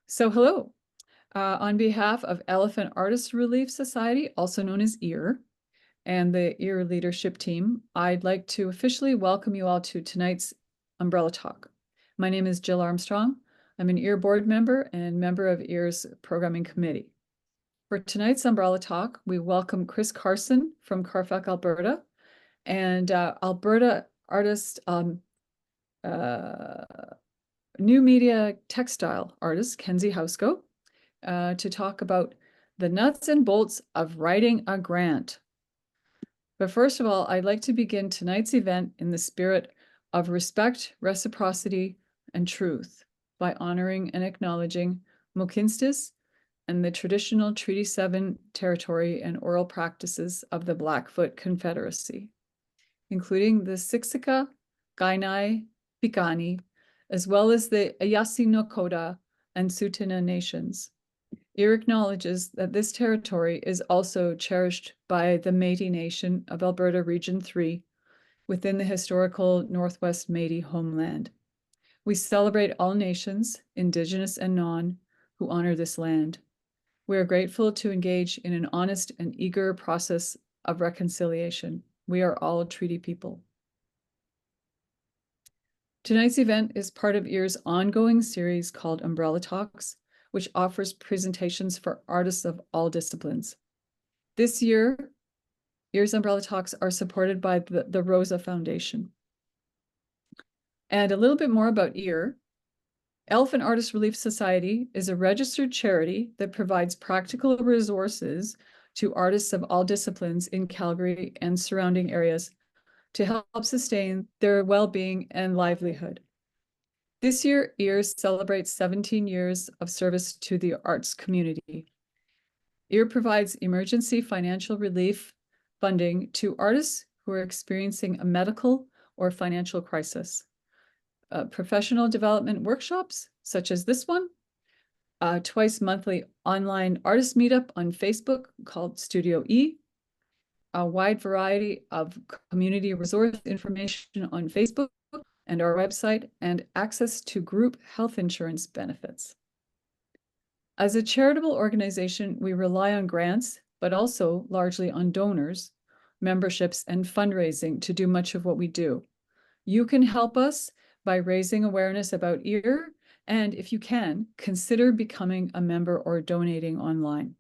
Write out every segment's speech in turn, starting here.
Hello. On behalf of Elephant Artist Relief Society, also known as EAR, and the EAR leadership team, I'd like to officially welcome you all to tonight's Umbrella Talk. My name is Jill Armstrong. I'm an EAR board member and member of EAR's programming committee. For tonight's Umbrella Talk, we welcome Chris Carson from CARFAC Alberta and Alberta artist, new media textile artist, Kenzie Houseco, to talk about the nuts and bolts of writing a grant. But first of all, I'd like to begin tonight's event in the spirit of respect, reciprocity, and truth by honoring and acknowledging Mohkinstsis and the traditional Treaty 7 territory and oral practices of the Blackfoot Confederacy, including the Siksika, Kainai, Piikani, as well as the Ayasi-Nakota and Tsuut'ina nations. EAR acknowledges that this territory is also cherished by the Métis Nation of Alberta Region 3 within the historical Northwest Métis homeland. We celebrate all nations, Indigenous and non, who honor this land. We are grateful to engage in an honest and eager process of reconciliation. We are all treaty people. Tonight's event is part of EAR's ongoing series called Umbrella Talks, which offers presentations for artists of all disciplines. This year, EAR's Umbrella Talks are supported by the Rosa Foundation. And a little bit more about EAR. Elephant Artist Relief Society is a registered charity that provides practical resources to artists of all disciplines in Calgary and surrounding areas to help sustain their well-being and livelihood. This year, EAR celebrates 17 years of service to the arts community. EAR provides emergency financial relief funding to artists who are experiencing a medical or financial crisis. Professional development workshops, such as this one, twice monthly online artist meetup on Facebook called Studio E, a wide variety of community resource information on Facebook and our website, and access to group health insurance benefits. As a charitable organization, we rely on grants, but also largely on donors, memberships, and fundraising to do much of what we do. You can help us by raising awareness about EAR, and if you can, consider becoming a member or donating online.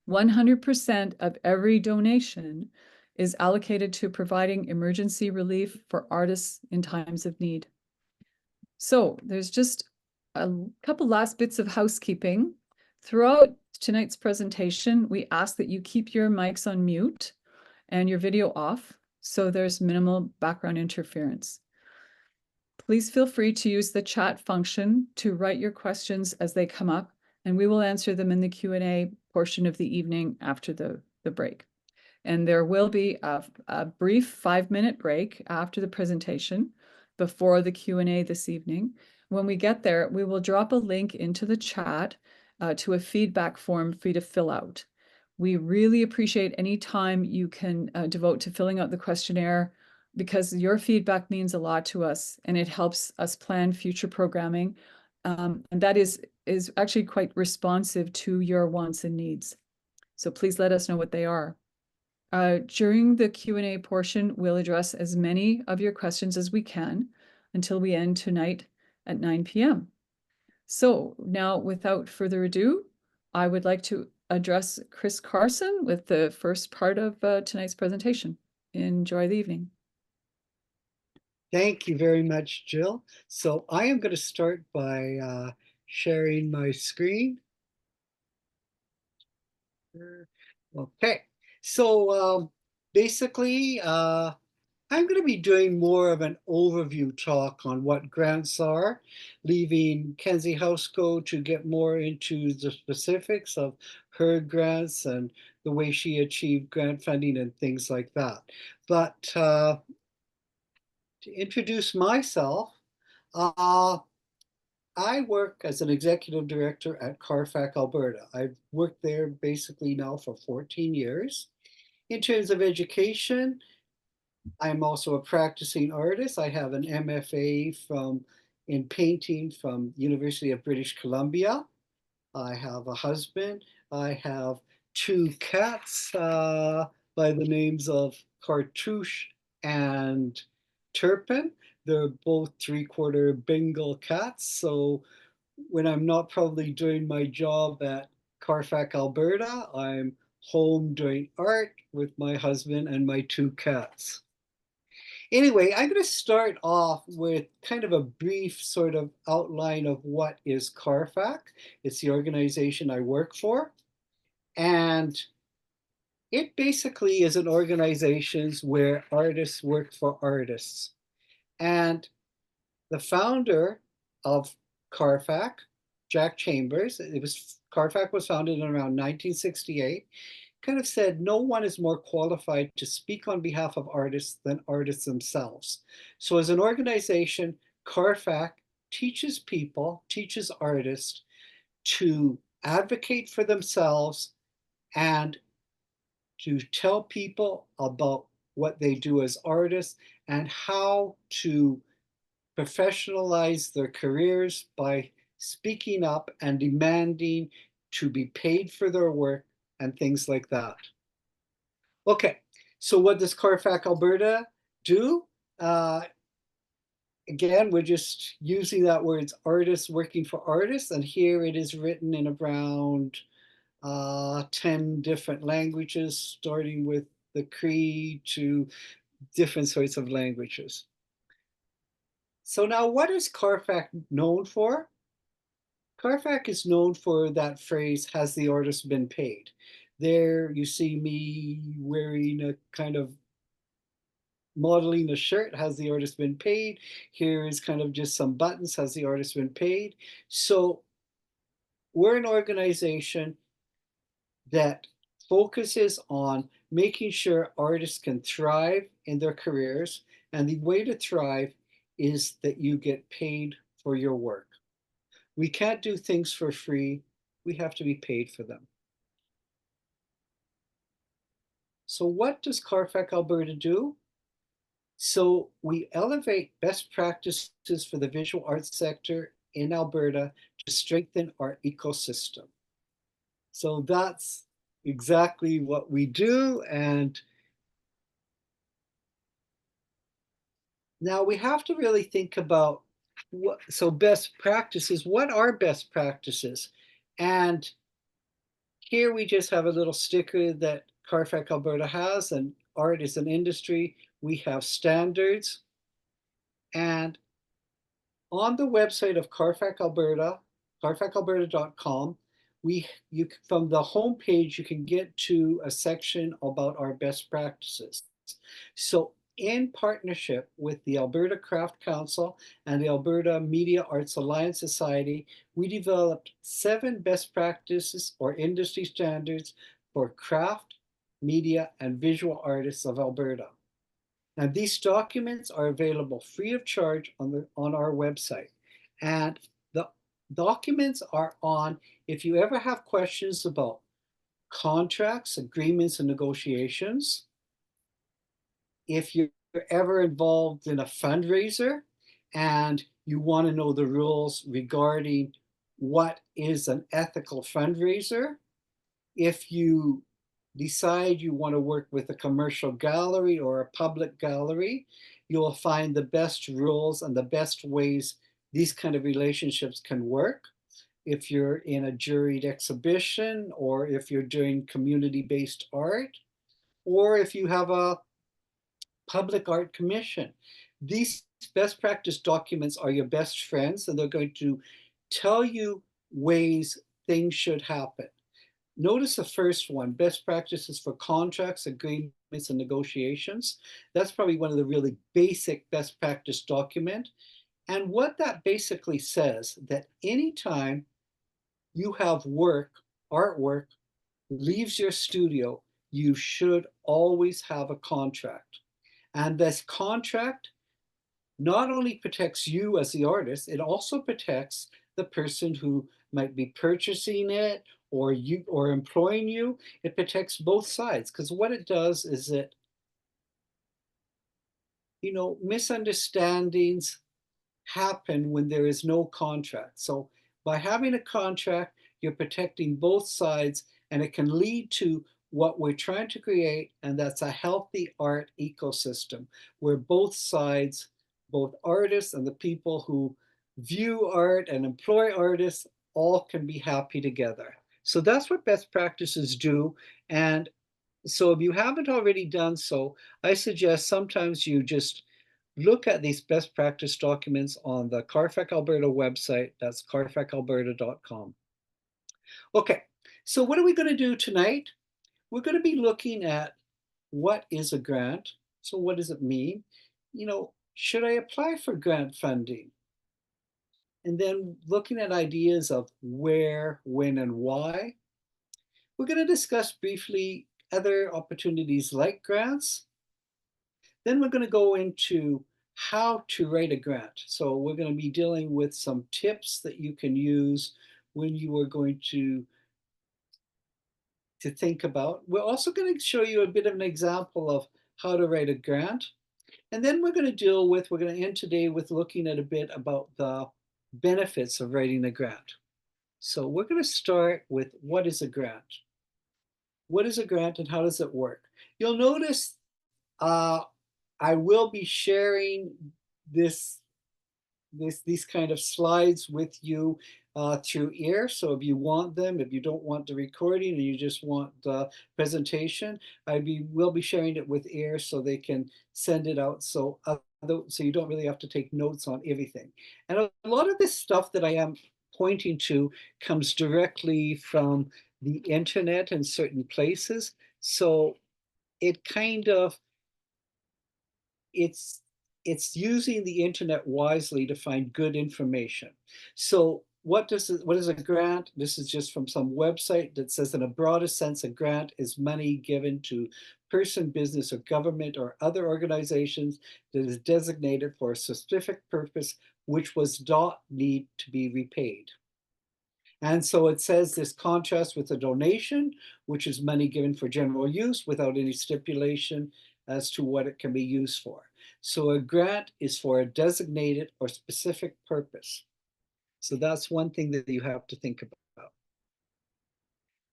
100% of every donation is allocated to providing emergency relief for artists in times of need. So there's just a couple last bits of housekeeping. Throughout tonight's presentation, we ask that you keep your mics on mute and your video off, so there's minimal background interference. Please feel free to use the chat function to write your questions as they come up, and we will answer them in the Q&A portion of the evening after the break. And there will be a brief 5-minute break after the presentation before the Q&A this evening. When we get there, we will drop a link into the chat to a feedback form for you to fill out. We really appreciate any time you can devote to filling out the questionnaire, because your feedback means a lot to us and it helps us plan future programming. And that is actually quite responsive to your wants and needs. So please let us know what they are. During the Q&A portion, we'll address as many of your questions as we can until we end tonight at 9 p.m. So now, without further ado, I would like to address Chris Carson with the first part of tonight's presentation. Enjoy the evening. Thank you very much, Jill. So I am going to start by sharing my screen. Okay, so basically, I'm going to be doing more of an overview talk on what grants are, leaving Kenzie Houseco to get more into the specifics of her grants and the way she achieved grant funding and things like that. But to introduce myself, I work as an executive director at CARFAC Alberta. I've worked there basically now for 14 years. In terms of education, I'm also a practicing artist. I have an M.F.A. from in painting from University of British Columbia. I have a husband. I have two cats by the names of Cartouche and Turpin. They're both three-quarter Bengal cats. So when I'm not probably doing my job at CARFAC Alberta, I'm home doing art with my husband and my two cats. Anyway, I'm going to start off with kind of a brief sort of outline of what is CARFAC. It's the organization I work for. And it basically is an organization where artists work for artists. And the founder of CARFAC, Jack Chambers, CARFAC was founded in around 1968, kind of said no one is more qualified to speak on behalf of artists than artists themselves. So as an organization, CARFAC teaches people, teaches artists to advocate for themselves and to tell people about what they do as artists and how to professionalize their careers by speaking up and demanding to be paid for their work and things like that. Okay, so what does CARFAC Alberta do? Again, we're just using that word, it's artists working for artists, and here it is written in around 10 different languages, starting with the Cree to different sorts of languages. So now what is CARFAC known for? CARFAC is known for that phrase, has the artist been paid? There you see me wearing a kind of modeling a shirt, has the artist been paid? Here is kind of just some buttons, has the artist been paid? So we're an organization that focuses on making sure artists can thrive in their careers. And the way to thrive is that you get paid for your work. We can't do things for free. We have to be paid for them. So what does CARFAC Alberta do? So we elevate best practices for the visual arts sector in Alberta to strengthen our ecosystem. So that's exactly what we do. And now we have to really think about so best practices, what are best practices? And here we just have a little sticker that CARFAC Alberta has, and art is an industry. We have standards. And on the website of CARFAC Alberta, carfacalberta.com, from the homepage, you can get to a section about our best practices. So in partnership with the Alberta Craft Council and the Alberta Media Arts Alliance Society, we developed 7 best practices or industry standards for craft, media, and visual artists of Alberta. And these documents are available free of charge on our website. And the documents are on, if you ever have questions about contracts, agreements, and negotiations, if you're ever involved in a fundraiser and you want to know the rules regarding what is an ethical fundraiser, if you decide you want to work with a commercial gallery or a public gallery, you will find the best rules and the best ways these kind of relationships can work. If you're in a juried exhibition, or if you're doing community-based art, or if you have a public art commission. These best practice documents are your best friends, and they're going to tell you ways things should happen. Notice the first one, best practices for contracts, agreements, and negotiations. That's probably one of the really basic best practice document. And what that basically says, that anytime you have work, artwork, leaves your studio, you should always have a contract. And this contract not only protects you as the artist, it also protects the person who might be purchasing it or employing you. It protects both sides, because what it does is misunderstandings happen when there is no contract. So by having a contract, you're protecting both sides, and it can lead to what we're trying to create, and that's a healthy art ecosystem where both sides, both artists and the people who view art and employ artists, all can be happy together. So that's what best practices do. And so if you haven't already done so, I suggest sometimes you just look at these best practice documents on the CARFAC Alberta website. That's carfacalberta.com. Okay, so what are we going to do tonight? We're going to be looking at what is a grant. So what does it mean? Should I apply for grant funding? And then looking at ideas of where, when, and why. We're going to discuss briefly other opportunities like grants. Then we're going to go into how to write a grant. So we're going to be dealing with some tips that you can use when you are going to think about. We're also going to show you a bit of an example of how to write a grant. And then we're going to end today with looking at a bit about the benefits of writing a grant. So we're going to start with what is a grant? What is a grant and how does it work? You'll notice I will be sharing these kind of slides with you through ear. So if you want them, if you don't want the recording and you just want the presentation, will be sharing it with ear so they can send it out. So you don't really have to take notes on everything. And a lot of this stuff that I am pointing to comes directly from the internet in certain places. So it kind of, it's using the internet wisely to find good information. So what is a grant? This is just from some website that says, in a broader sense, a grant is money given to person, business, or government or other organizations that is designated for a specific purpose which was not need to be repaid. And so it says this contrasts with a donation, which is money given for general use without any stipulation as to what it can be used for. So a grant is for a designated or specific purpose. So that's one thing that you have to think about.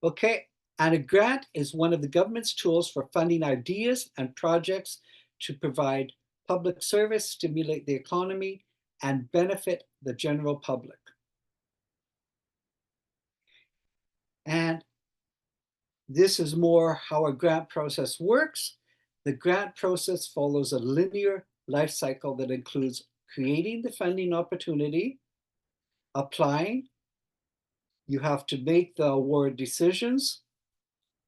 Okay, and a grant is one of the government's tools for funding ideas and projects to provide public service, stimulate the economy, and benefit the general public. And this is more how a grant process works. The grant process follows a linear life cycle that includes creating the funding opportunity, applying, you have to make the award decisions,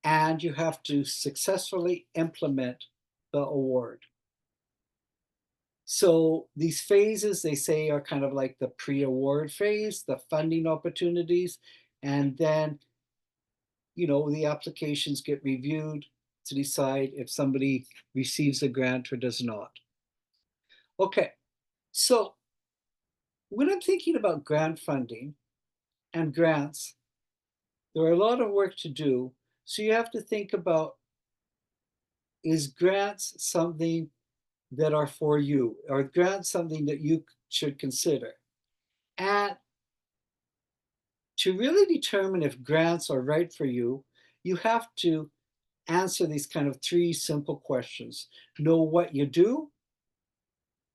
and you have to successfully implement the award. So these phases, they say, are kind of like the pre-award phase, the funding opportunities, and then the applications get reviewed to decide if somebody receives a grant or does not. Okay, so when I'm thinking about grant funding and grants, there are a lot of work to do. So you have to think about, is grants something that are for you? Are grants something that you should consider? And to really determine if grants are right for you, you have to answer these kind of three simple questions. Know what you do,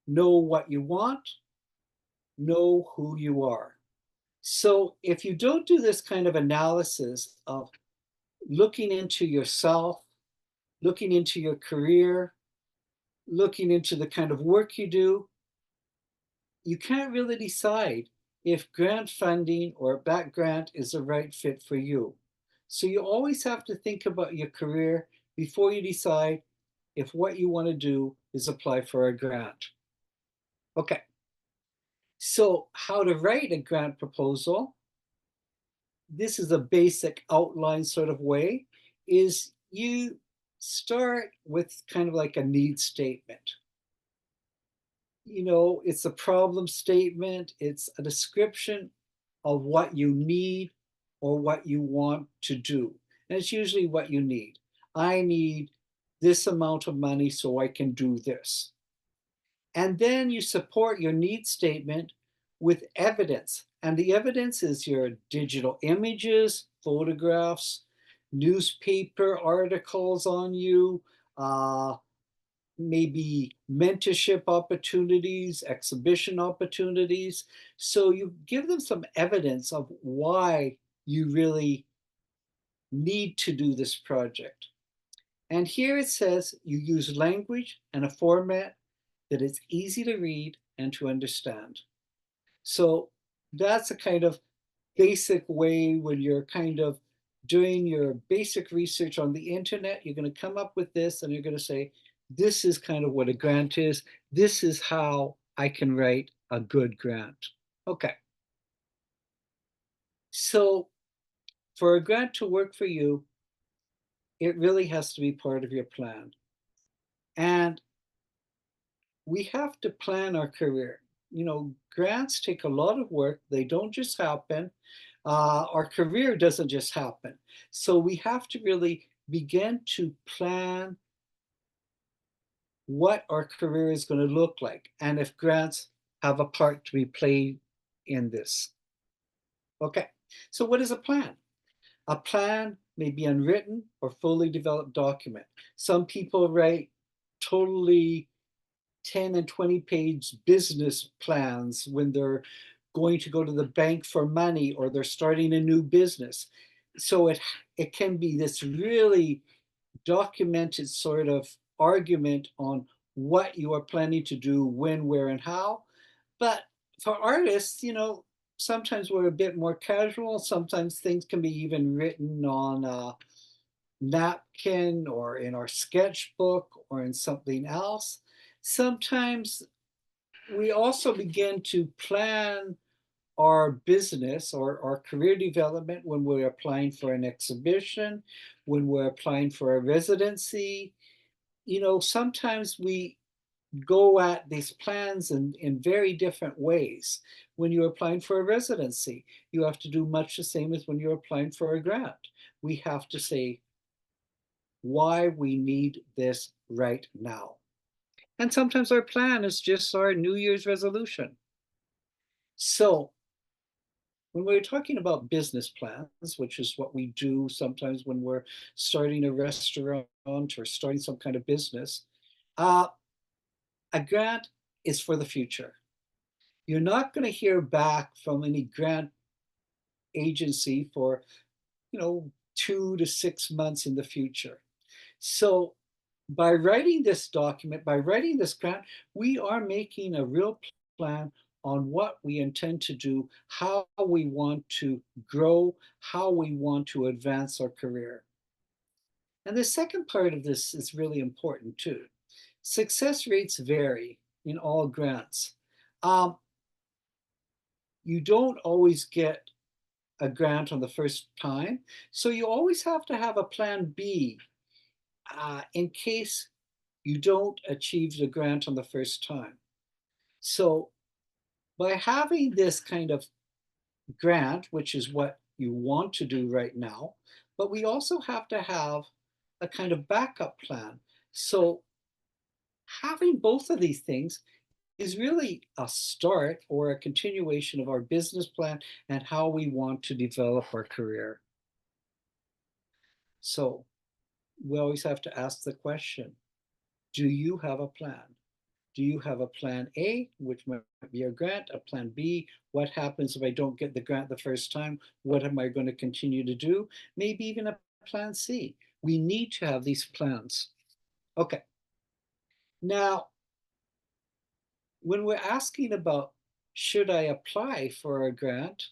know what you want, know who you are. So if you don't do this kind of analysis of looking into yourself, looking into your career, looking into the kind of work you do, you can't really decide if grant funding or back grant is the right fit for you. So you always have to think about your career before you decide if what you want to do is apply for a grant. Okay, so how to write a grant proposal. This is a basic outline sort of way, is you start with kind of like a need statement. It's a problem statement. It's a description of what you need or what you want to do. And it's usually what you need. I need this amount of money so I can do this. And then you support your need statement with evidence. And the evidence is your digital images, photographs, newspaper articles on you, maybe mentorship opportunities, exhibition opportunities. So you give them some evidence of why you really need to do this project. And here it says you use language and a format that is easy to read and to understand. So that's a kind of basic way when you're kind of doing your basic research on the internet, you're going to come up with this and you're going to say, this is kind of what a grant is. This is how I can write a good grant. Okay. So for a grant to work for you, it really has to be part of your plan. And we have to plan our career. You know, grants take a lot of work. They don't just happen. Our career doesn't just happen. So we have to really begin to plan what our career is going to look like and if grants have a part to be played in this. Okay, so what is a plan? A plan may be unwritten or fully developed document. Some people write totally 10 and 20-page business plans when they're going to go to the bank for money or they're starting a new business. So it can be this really documented sort of argument on what you are planning to do, when, where, and how. But for artists, you know, sometimes we're a bit more casual. Sometimes things can be even written on a napkin or in our sketchbook or in something else. Sometimes we also begin to plan our business or our career development when we're applying for an exhibition, when we're applying for a residency. You know, sometimes we go at these plans in very different ways. When you're applying for a residency, you have to do much the same as when you're applying for a grant. We have to say why we need this right now. And sometimes our plan is just our New Year's resolution. So when we're talking about business plans, which is what we do sometimes when we're starting a restaurant or starting some kind of business, uh, a grant is for the future. You're not going to hear back from any grant agency for, 2 to 6 months in the future. So by writing this document, by writing this grant, we are making a real plan on what we intend to do, how we want to grow, how we want to advance our career. And the second part of this is really important too. Success rates vary in all grants. You don't always get a grant on the first time, so you always have to have a plan B in case you don't achieve the grant on the first time. So by having this kind of grant, which is what you want to do right now, but we also have to have a kind of backup plan. So having both of these things is really a start or a continuation of our business plan and how we want to develop our career. So we always have to ask the question, do you have a plan? Do you have a plan A, which might be a grant, a plan B? What happens if I don't get the grant the first time? What am I going to continue to do? Maybe even a plan C. We need to have these plans. Okay. Now, when we're asking about should I apply for a grant,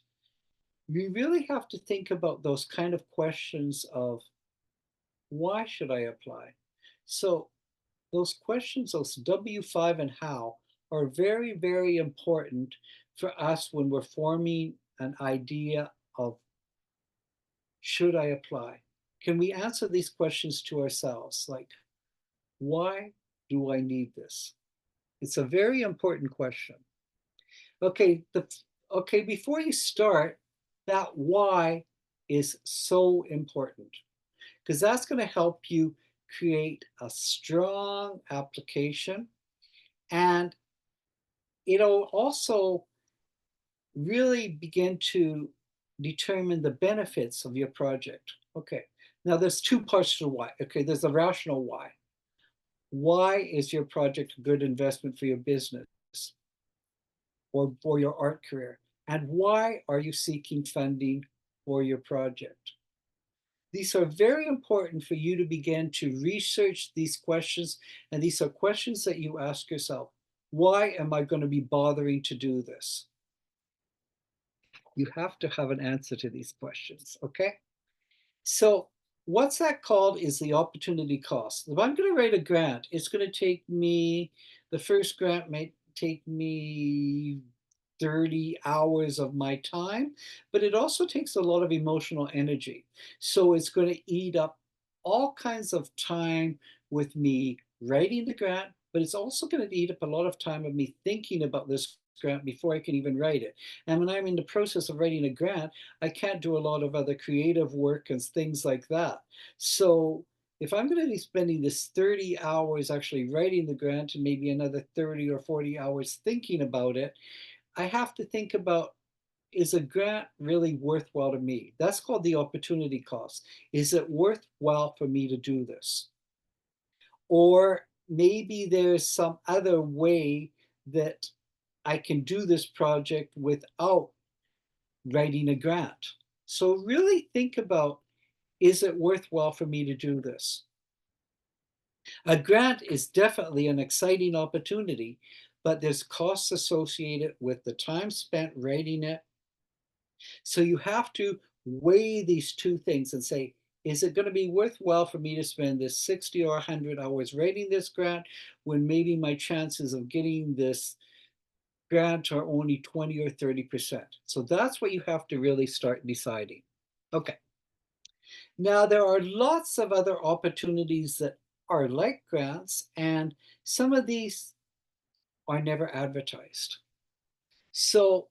we really have to think about those kind of questions of why should I apply? So those questions, those W5 and how, are very, very important for us when we're forming an idea of should I apply? Can we answer these questions to ourselves? Like, why do I need this? It's a very important question. Okay, before you start, that why is so important because that's going to help you create a strong application. And it'll also really begin to determine the benefits of your project. Okay, now there's two parts to why. Okay, there's the rational why. Why is your project a good investment for your business or for your art career? And why are you seeking funding for your project? These are very important for you to begin to research these questions. And these are questions that you ask yourself. Why am I going to be bothering to do this? You have to have an answer to these questions, okay? So what's that called is the opportunity cost. If I'm going to write a grant, it's going to take me, the first grant might take me 30 hours of my time, but it also takes a lot of emotional energy. So it's going to eat up all kinds of time with me writing the grant, but it's also going to eat up a lot of time of me thinking about this grant before I can even write it. And when I'm in the process of writing a grant, I can't do a lot of other creative work and things like that. So if I'm going to be spending this 30 hours actually writing the grant and maybe another 30 or 40 hours thinking about it, I have to think about, is a grant really worthwhile to me? That's called the opportunity cost. Is it worthwhile for me to do this? Or maybe there's some other way that I can do this project without writing a grant. So really think about, is it worthwhile for me to do this? A grant is definitely an exciting opportunity, but there's costs associated with the time spent writing it. So you have to weigh these two things and say, is it going to be worthwhile for me to spend this 60 or 100 hours writing this grant when maybe my chances of getting this grant are only 20 or 30%? So that's what you have to really start deciding. Okay. Now, there are lots of other opportunities that are like grants, and some of these are never advertised. So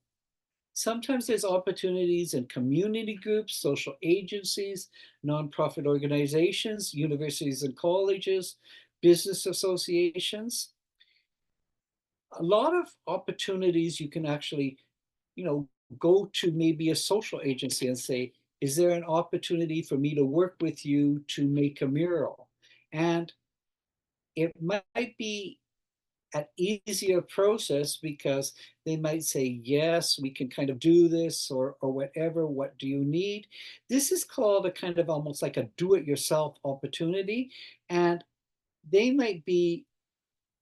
sometimes there's opportunities in community groups, social agencies, nonprofit organizations, universities and colleges, business associations. A lot of opportunities you can actually, go to maybe a social agency and say, is there an opportunity for me to work with you to make a mural? And it might be an easier process because they might say, yes, we can kind of do this or whatever, what do you need? This is called a kind of almost like a do-it-yourself opportunity. And they might be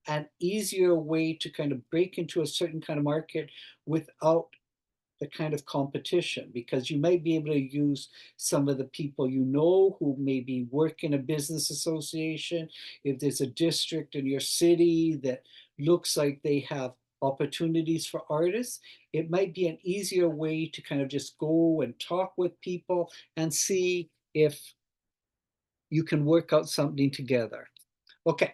an easier way to kind of break into a certain kind of market without the kind of competition, because you might be able to use some of the people who maybe work in a business association. If there's a district in your city that looks like they have opportunities for artists, it might be an easier way to kind of just go and talk with people and see if you can work out something together. Okay,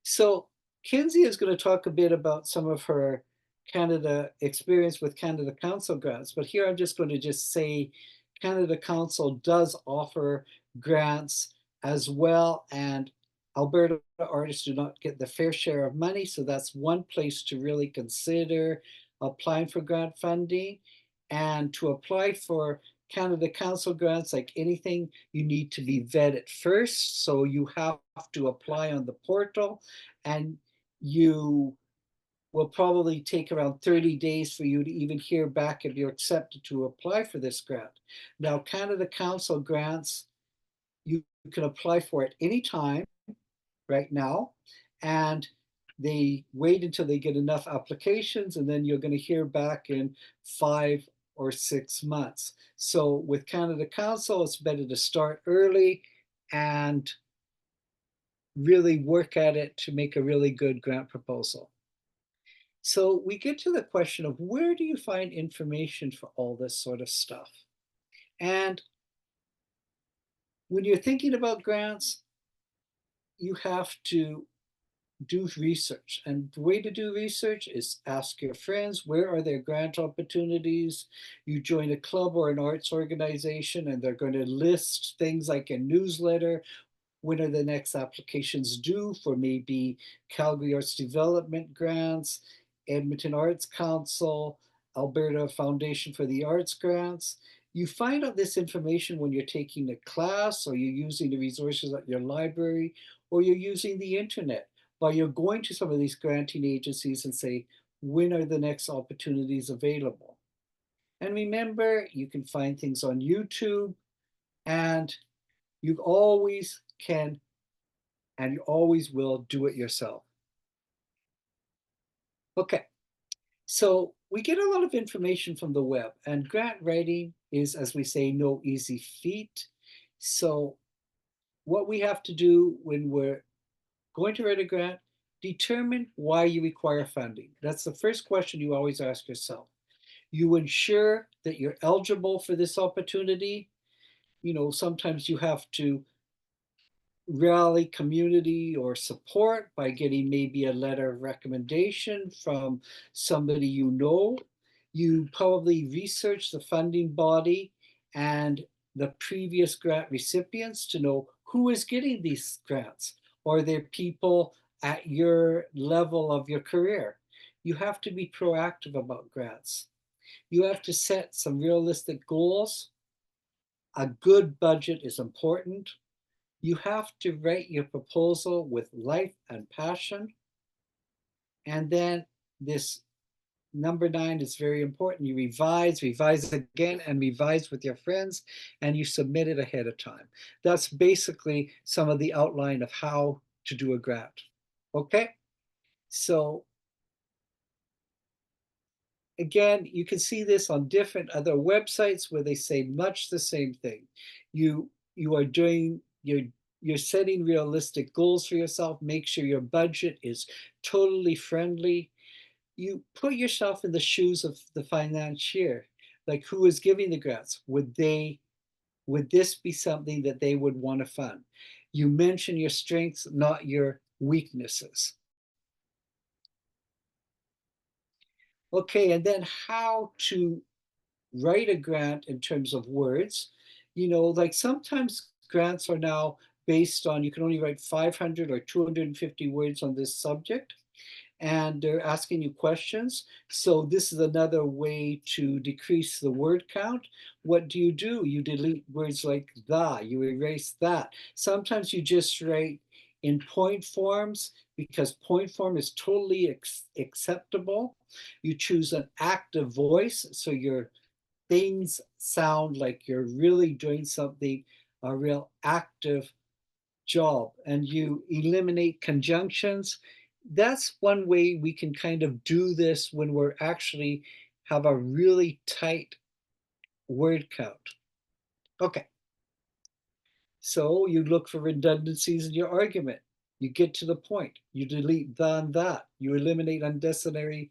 so Kinsey is going to talk a bit about some of her Canada experience with Canada Council grants, but here I'm just going to just say Canada Council does offer grants as well, and Alberta artists do not get the fair share of money, so that's one place to really consider applying for grant funding. And to apply for Canada Council grants, like anything, you need to be vetted first. So you have to apply on the portal, and you will probably take around 30 days for you to even hear back if you're accepted to apply for this grant. Now, Canada Council grants, you can apply for it anytime right now, and they wait until they get enough applications, and then you're going to hear back in 5 or 6 months. So with Canada Council, it's better to start early and really work at it to make a really good grant proposal. So we get to the question of, where do you find information for all this sort of stuff? And when you're thinking about grants, you have to do research. And the way to do research is ask your friends, where are there grant opportunities? You join a club or an arts organization, and they're going to list things like a newsletter. When are the next applications due for maybe Calgary Arts Development grants? Edmonton Arts Council, Alberta Foundation for the Arts grants. You find out this information when you're taking a class, or you're using the resources at your library, or you're using the internet, but you're going to some of these granting agencies and say, when are the next opportunities available? And remember, you can find things on YouTube, and you always can and you always will do it yourself. Okay, so we get a lot of information from the web, and grant writing is, as we say, no easy feat. So what we have to do when we're going to write a grant, determine why you require funding. That's the first question you always ask yourself. You ensure that you're eligible for this opportunity. Sometimes you have to rally community or support by getting maybe a letter of recommendation from somebody you know. You probably research the funding body and the previous grant recipients to know who is getting these grants. Are there people at your level of your career? You have to be proactive about grants. You have to set some realistic goals. A good budget is important. You have to write your proposal with life and passion. And then this number 9 is very important. You revise again, and revise with your friends, and you submit it ahead of time. That's basically some of the outline of how to do a grant. Okay, so again, you can see this on different other websites where they say much the same thing. You are doing you're setting realistic goals for yourself. Make sure your budget is totally friendly. You put yourself in the shoes of the financier, like who is giving the grants. Would this be something that they would want to fund? You mention your strengths, not your weaknesses. Okay, and then how to write a grant in terms of words. Like sometimes grants are now based on, you can only write 500 or 250 words on this subject, and they're asking you questions. So this is another way to decrease the word count. What do? You delete words like the, you erase that. Sometimes you just write in point forms, because point form is totally acceptable. You choose an active voice, so your things sound like you're really doing something, a real active job, and you eliminate conjunctions. That's one way we can kind of do this when we're actually have a really tight word count. Okay, so you look for redundancies in your argument. You get to the point. You delete the and that. You eliminate unnecessary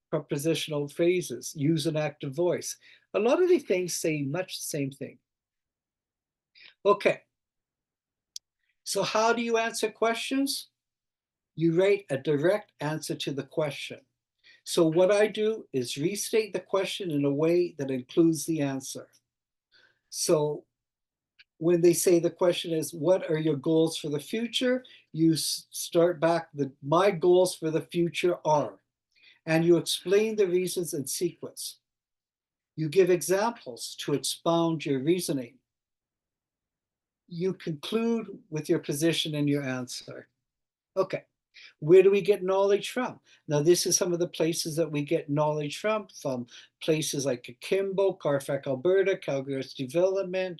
prepositional phrases. Use an active voice. A lot of these things say much the same thing. Okay, so how do you answer questions? You write a direct answer to the question. So what I do is restate the question in a way that includes the answer. So when they say the question is, what are your goals for the future? You start back, my goals for the future are, and you explain the reasons in sequence. You give examples to expound your reasoning. You conclude with your position and your answer. Okay. Where do we get knowledge from? Now, this is some of the places that we get knowledge from places like Akimbo, CARFAC Alberta, Calgary Arts Development,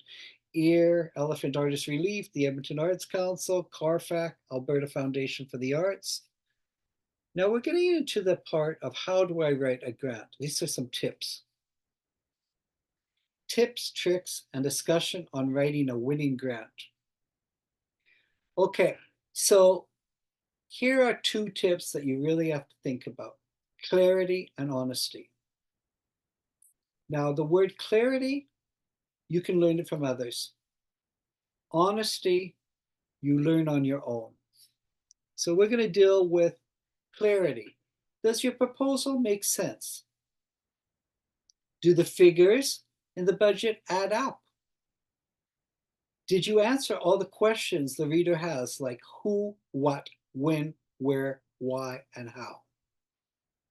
EAR, Elephant Artist Relief, the Edmonton Arts Council, CARFAC, Alberta Foundation for the Arts. Now we're getting into the part of how do I write a grant? These are some tips. Tips, tricks, and discussion on writing a winning grant. Okay, so here are 2 tips that you really have to think about: clarity and honesty. Now, the word clarity, you can learn it from others. Honesty, you learn on your own. So we're going to deal with clarity. Does your proposal make sense? Do the figures in the budget add up? Did you answer all the questions the reader has, like who, what, when, where, why, and how?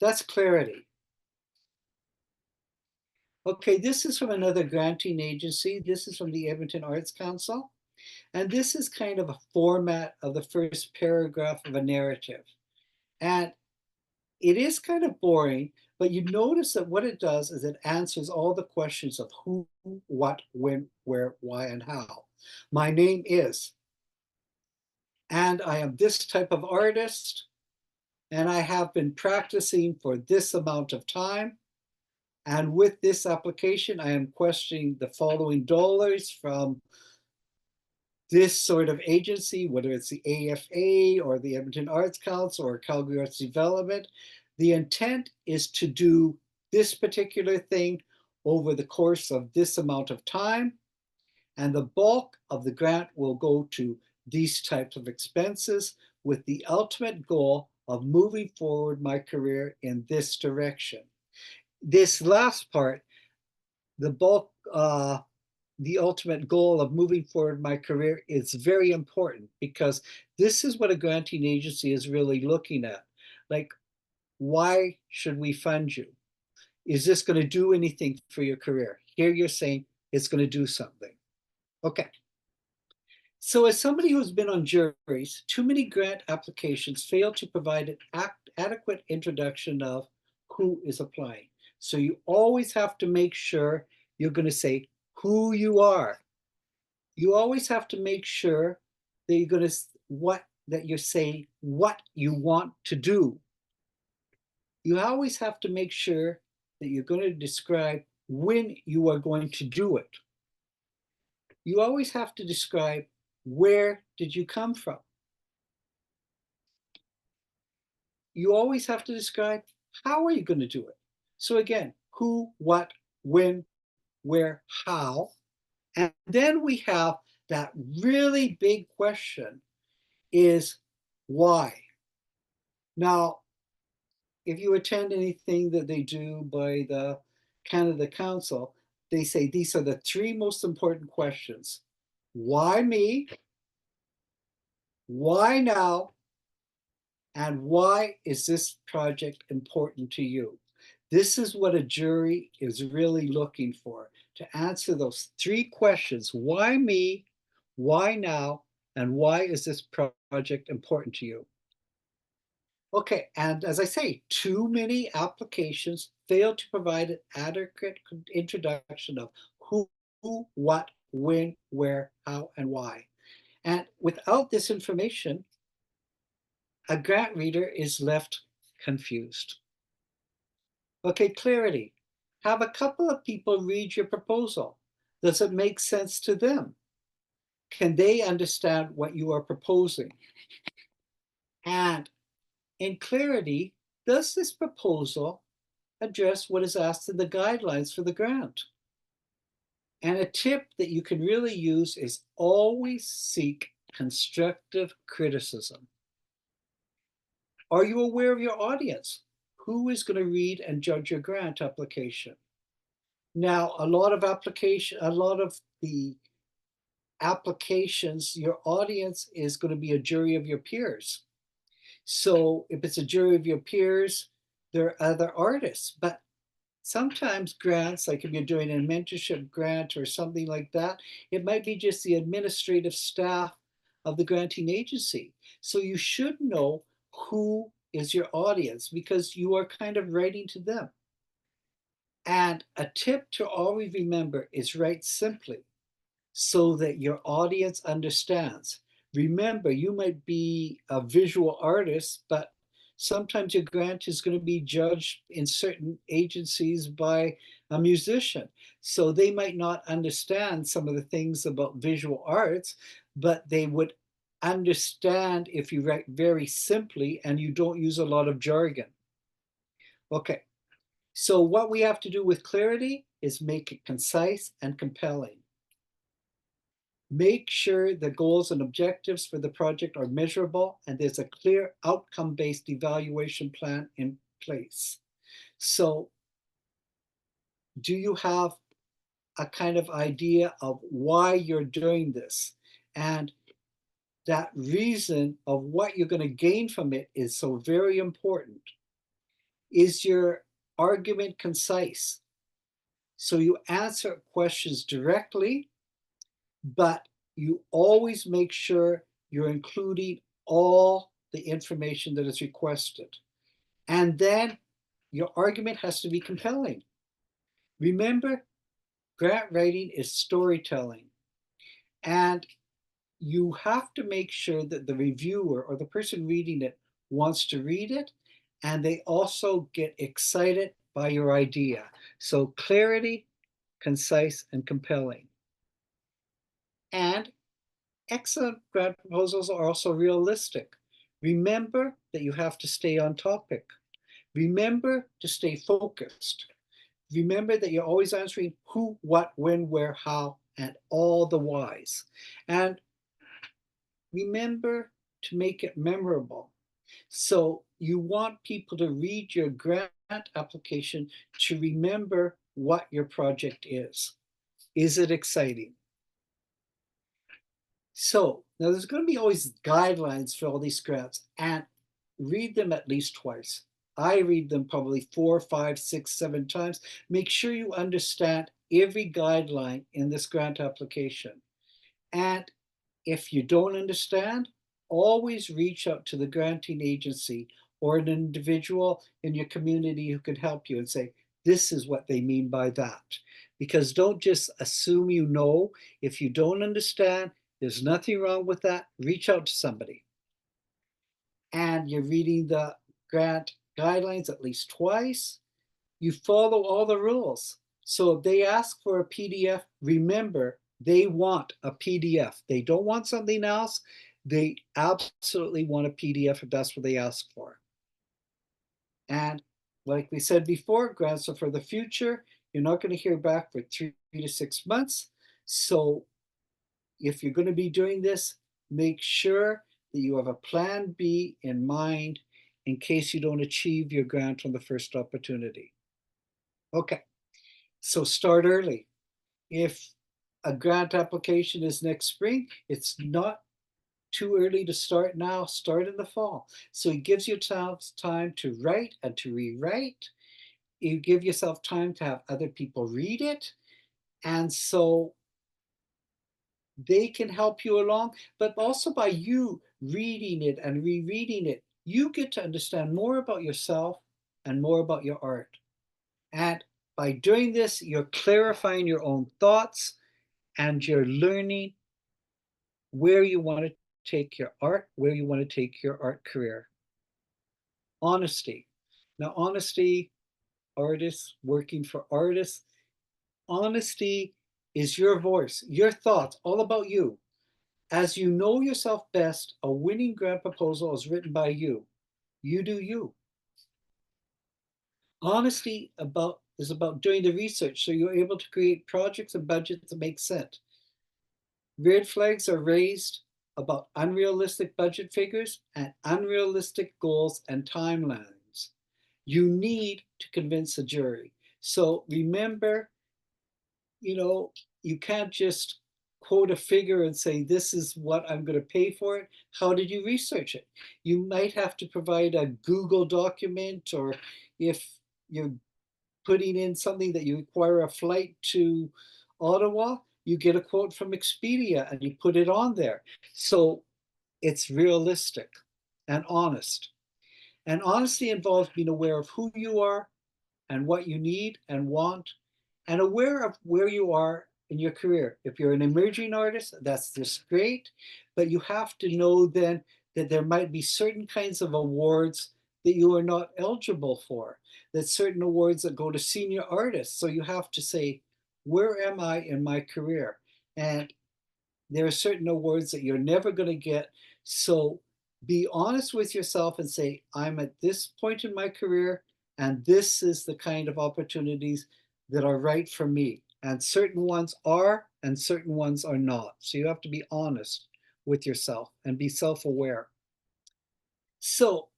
That's clarity. Okay, this is from another granting agency. This is from the Edmonton Arts Council. And this is kind of a format of the first paragraph of a narrative. And it is kind of boring, but you notice that what it does is it answers all the questions of who, what, when, where, why, and how. My name is, and I am this type of artist, and I have been practicing for this amount of time. And with this application, I am questioning the following dollars from this sort of agency, whether it's the A.F.A. or the Edmonton Arts Council or Calgary Arts Development. The intent is to do this particular thing over the course of this amount of time, and the bulk of the grant will go to these types of expenses with the ultimate goal of moving forward my career in this direction. This last part, the bulk, the ultimate goal of moving forward my career, is very important because this is what a granting agency is really looking at. Like, why should we fund you? Is this going to do anything for your career? Here you're saying it's going to do something. Okay. So as somebody who's been on juries, too many grant applications fail to provide an adequate introduction of who is applying. So you always have to make sure you're going to say who you are. You always have to make sure that you're going to that you're saying what you want to do. You always have to make sure that you're going to describe when you are going to do it. You always have to describe where did you come from. You always have to describe how are you going to do it. So again, who, what, when, where, how. And then we have that really big question is why. Now, if you attend anything that they do by the Canada Council, they say these are the three most important questions. Why me? Why now? And why is this project important to you? This is what a jury is really looking for, to answer those three questions. Why me? Why now? And why is this project important to you? Okay, and as I say, too many applications fail to provide an adequate introduction of who, what, when, where, how, and why. And without this information, a grant reader is left confused. Okay, clarity. Have a couple of people read your proposal. Does it make sense to them? Can they understand what you are proposing? And in clarity, does this proposal address what is asked in the guidelines for the grant? And a tip that you can really use is always seek constructive criticism. Are you aware of your audience? Who is going to read and judge your grant application? Now, a lot of the applications, your audience is going to be a jury of your peers. So if it's a jury of your peers, there are other artists, but sometimes grants, like if you're doing a mentorship grant or something like that, it might be just the administrative staff of the granting agency. So you should know who is your audience because you are kind of writing to them. And a tip to always remember is write simply so that your audience understands. Remember, you might be a visual artist, but sometimes your grant is going to be judged in certain agencies by a musician. So they might not understand some of the things about visual arts, but they would understand if you write very simply and you don't use a lot of jargon. Okay, so what we have to do with clarity is make it concise and compelling. Make sure the goals and objectives for the project are measurable and there's a clear outcome-based evaluation plan in place. So do you have a kind of idea of why you're doing this? And that reason of what you're going to gain from it is so very important. Is your argument concise? So you answer questions directly, but you always make sure you're including all the information that is requested. And then your argument has to be compelling. Remember, grant writing is storytelling. And you have to make sure that the reviewer or the person reading it wants to read it, and they also get excited by your idea. So clarity, concise, and compelling. And excellent grant proposals are also realistic. Remember that you have to stay on topic. Remember to stay focused. Remember that you're always answering who, what, when, where, how, and all the whys. And remember to make it memorable. So you want people to read your grant application to remember what your project is. Is it exciting? So now there's going to be always guidelines for all these grants, and read them at least twice. I read them probably 4, 5, 6, 7 times. Make sure you understand every guideline in this grant application. And if you don't understand, always reach out to the granting agency or an individual in your community who can help you and say, this is what they mean by that. Because don't just assume you know. If you don't understand, there's nothing wrong with that. Reach out to somebody. And you're reading the grant guidelines at least twice. You follow all the rules. So if they ask for a PDF, remember, they want a PDF. They don't want something else. They absolutely want a PDF if that's what they ask for. And like we said before, grants are for the future. You're not going to hear back for 3 to 6 months. So if you're going to be doing this, make sure that you have a plan B in mind in case you don't achieve your grant on the first opportunity. Okay, so start early. If a grant application is next spring, it's not too early to start now. Start in the fall. So it gives you time to write and to rewrite. You give yourself time to have other people read it. And so they can help you along, but also by you reading it and rereading it, you get to understand more about yourself and more about your art. And by doing this, you're clarifying your own thoughts and you're learning where you want to take your art, where you want to take your art career. Honesty. Now, honesty, artists, working for artists, honesty is your voice, your thoughts, all about you. As you know yourself best, a winning grant proposal is written by you. You do you. Honesty is about doing the research so you're able to create projects and budgets that make sense. Red flags are raised about unrealistic budget figures and unrealistic goals and timelines. You need to convince a jury. So remember, you can't just quote a figure and say, this is what I'm going to pay for it. How did you research it? You might have to provide a Google document, or if you're putting in something that you require a flight to Ottawa, you get a quote from Expedia and you put it on there. So it's realistic and honest. And honesty involves being aware of who you are and what you need and want, and aware of where you are in your career. If you're an emerging artist, that's just great, but you have to know then that there might be certain kinds of awards that you are not eligible for, that certain awards that go to senior artists. So you have to say, where am I in my career? And there are certain awards that you're never going to get. So be honest with yourself and say, I'm at this point in my career, and this is the kind of opportunities that are right for me. And certain ones are, and certain ones are not. So you have to be honest with yourself and be self-aware. So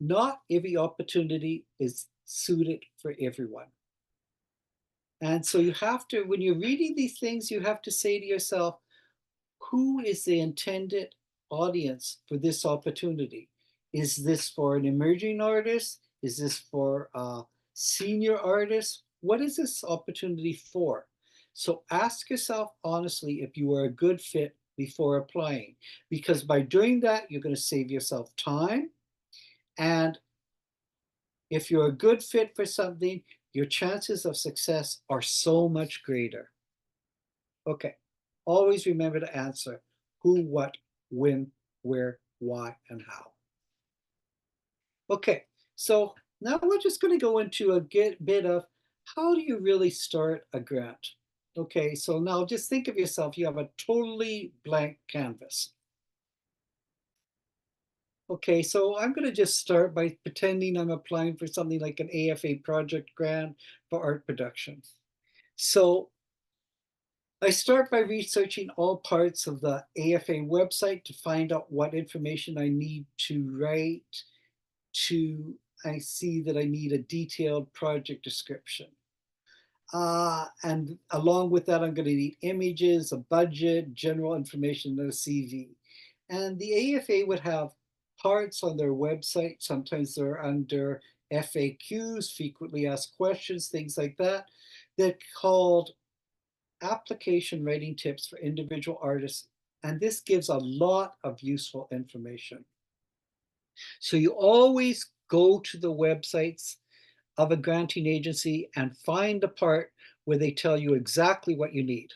not every opportunity is suited for everyone. And so you have to, when you're reading these things, you have to say to yourself, who is the intended audience for this opportunity? Is this for an emerging artist? Is this for senior artists? What is this opportunity for? So ask yourself honestly if you are a good fit before applying, because by doing that, you're going to save yourself time. And if you're a good fit for something, your chances of success are so much greater. Okay, always remember to answer who, what, when, where, why, and how. Okay, so now we're just going to go into a bit of how do you really start a grant? Okay, so now just think of yourself, you have a totally blank canvas. Okay, so I'm going to just start by pretending I'm applying for something like an A.F.A. project grant for art production. So I start by researching all parts of the A.F.A. website to find out what information I need to write. I see that I need a detailed project description. And along with that, I'm going to need images, a budget, general information, and a CV. And the A.F.A. would have parts on their website. Sometimes they're under FAQs, frequently asked questions, things like that. They're called application writing tips for individual artists. And this gives a lot of useful information. So you always go to the websites of a granting agency and find the part where they tell you exactly what you need.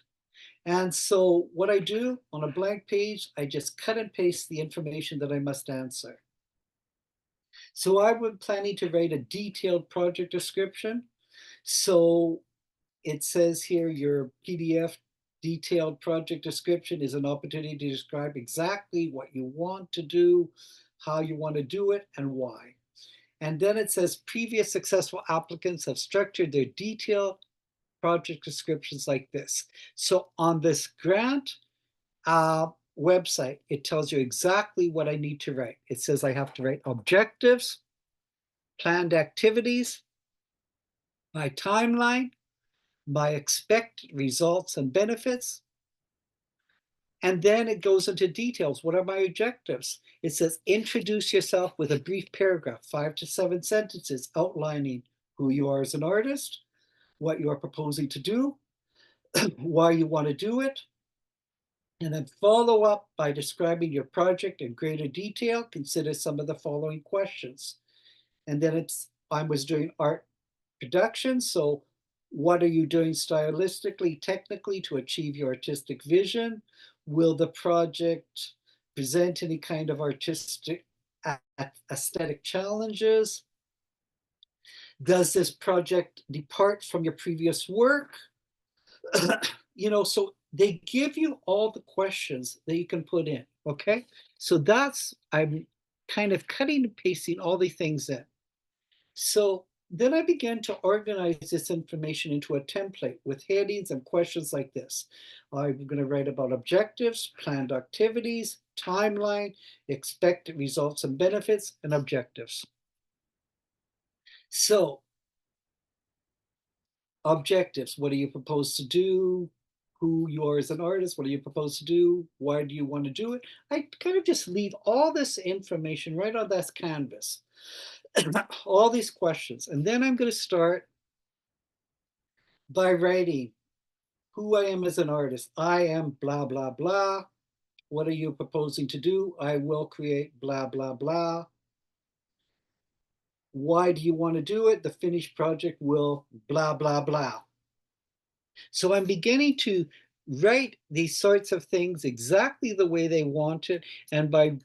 And so what I do on a blank page, I just cut and paste the information that I must answer. So I was planning to write a detailed project description. So it says here your PDF detailed project description is an opportunity to describe exactly what you want to do, how you want to do it, and why. And then it says previous successful applicants have structured their detailed project descriptions like this. So on this grant website, it tells you exactly what I need to write. It says I have to write objectives, planned activities, my timeline, my expected results and benefits. And then it goes into details. What are my objectives? It says introduce yourself with a brief paragraph, 5 to 7 sentences outlining who you are as an artist, what you are proposing to do, why you want to do it, and then follow up by describing your project in greater detail. Consider some of the following questions. And then I was doing art production, so what are you doing stylistically, technically to achieve your artistic vision? Will the project present any kind of artistic aesthetic challenges? Does this project depart from your previous work? So they give you all the questions that you can put in, okay? So I'm kind of cutting and pasting all the things in. So then I began to organize this information into a template with headings and questions like this. I'm going to write about objectives, planned activities, timeline, expected results and benefits, and objectives. So objectives, what do you propose to do? Who you are as an artist, what do you propose to do? Why do you want to do it? I kind of just leave all this information right on that canvas. All these questions. And then I'm going to start by writing who I am as an artist. I am blah, blah, blah. What are you proposing to do? I will create blah, blah, blah. Why do you want to do it? The finished project will blah, blah, blah. So I'm beginning to write these sorts of things exactly the way they want it. And by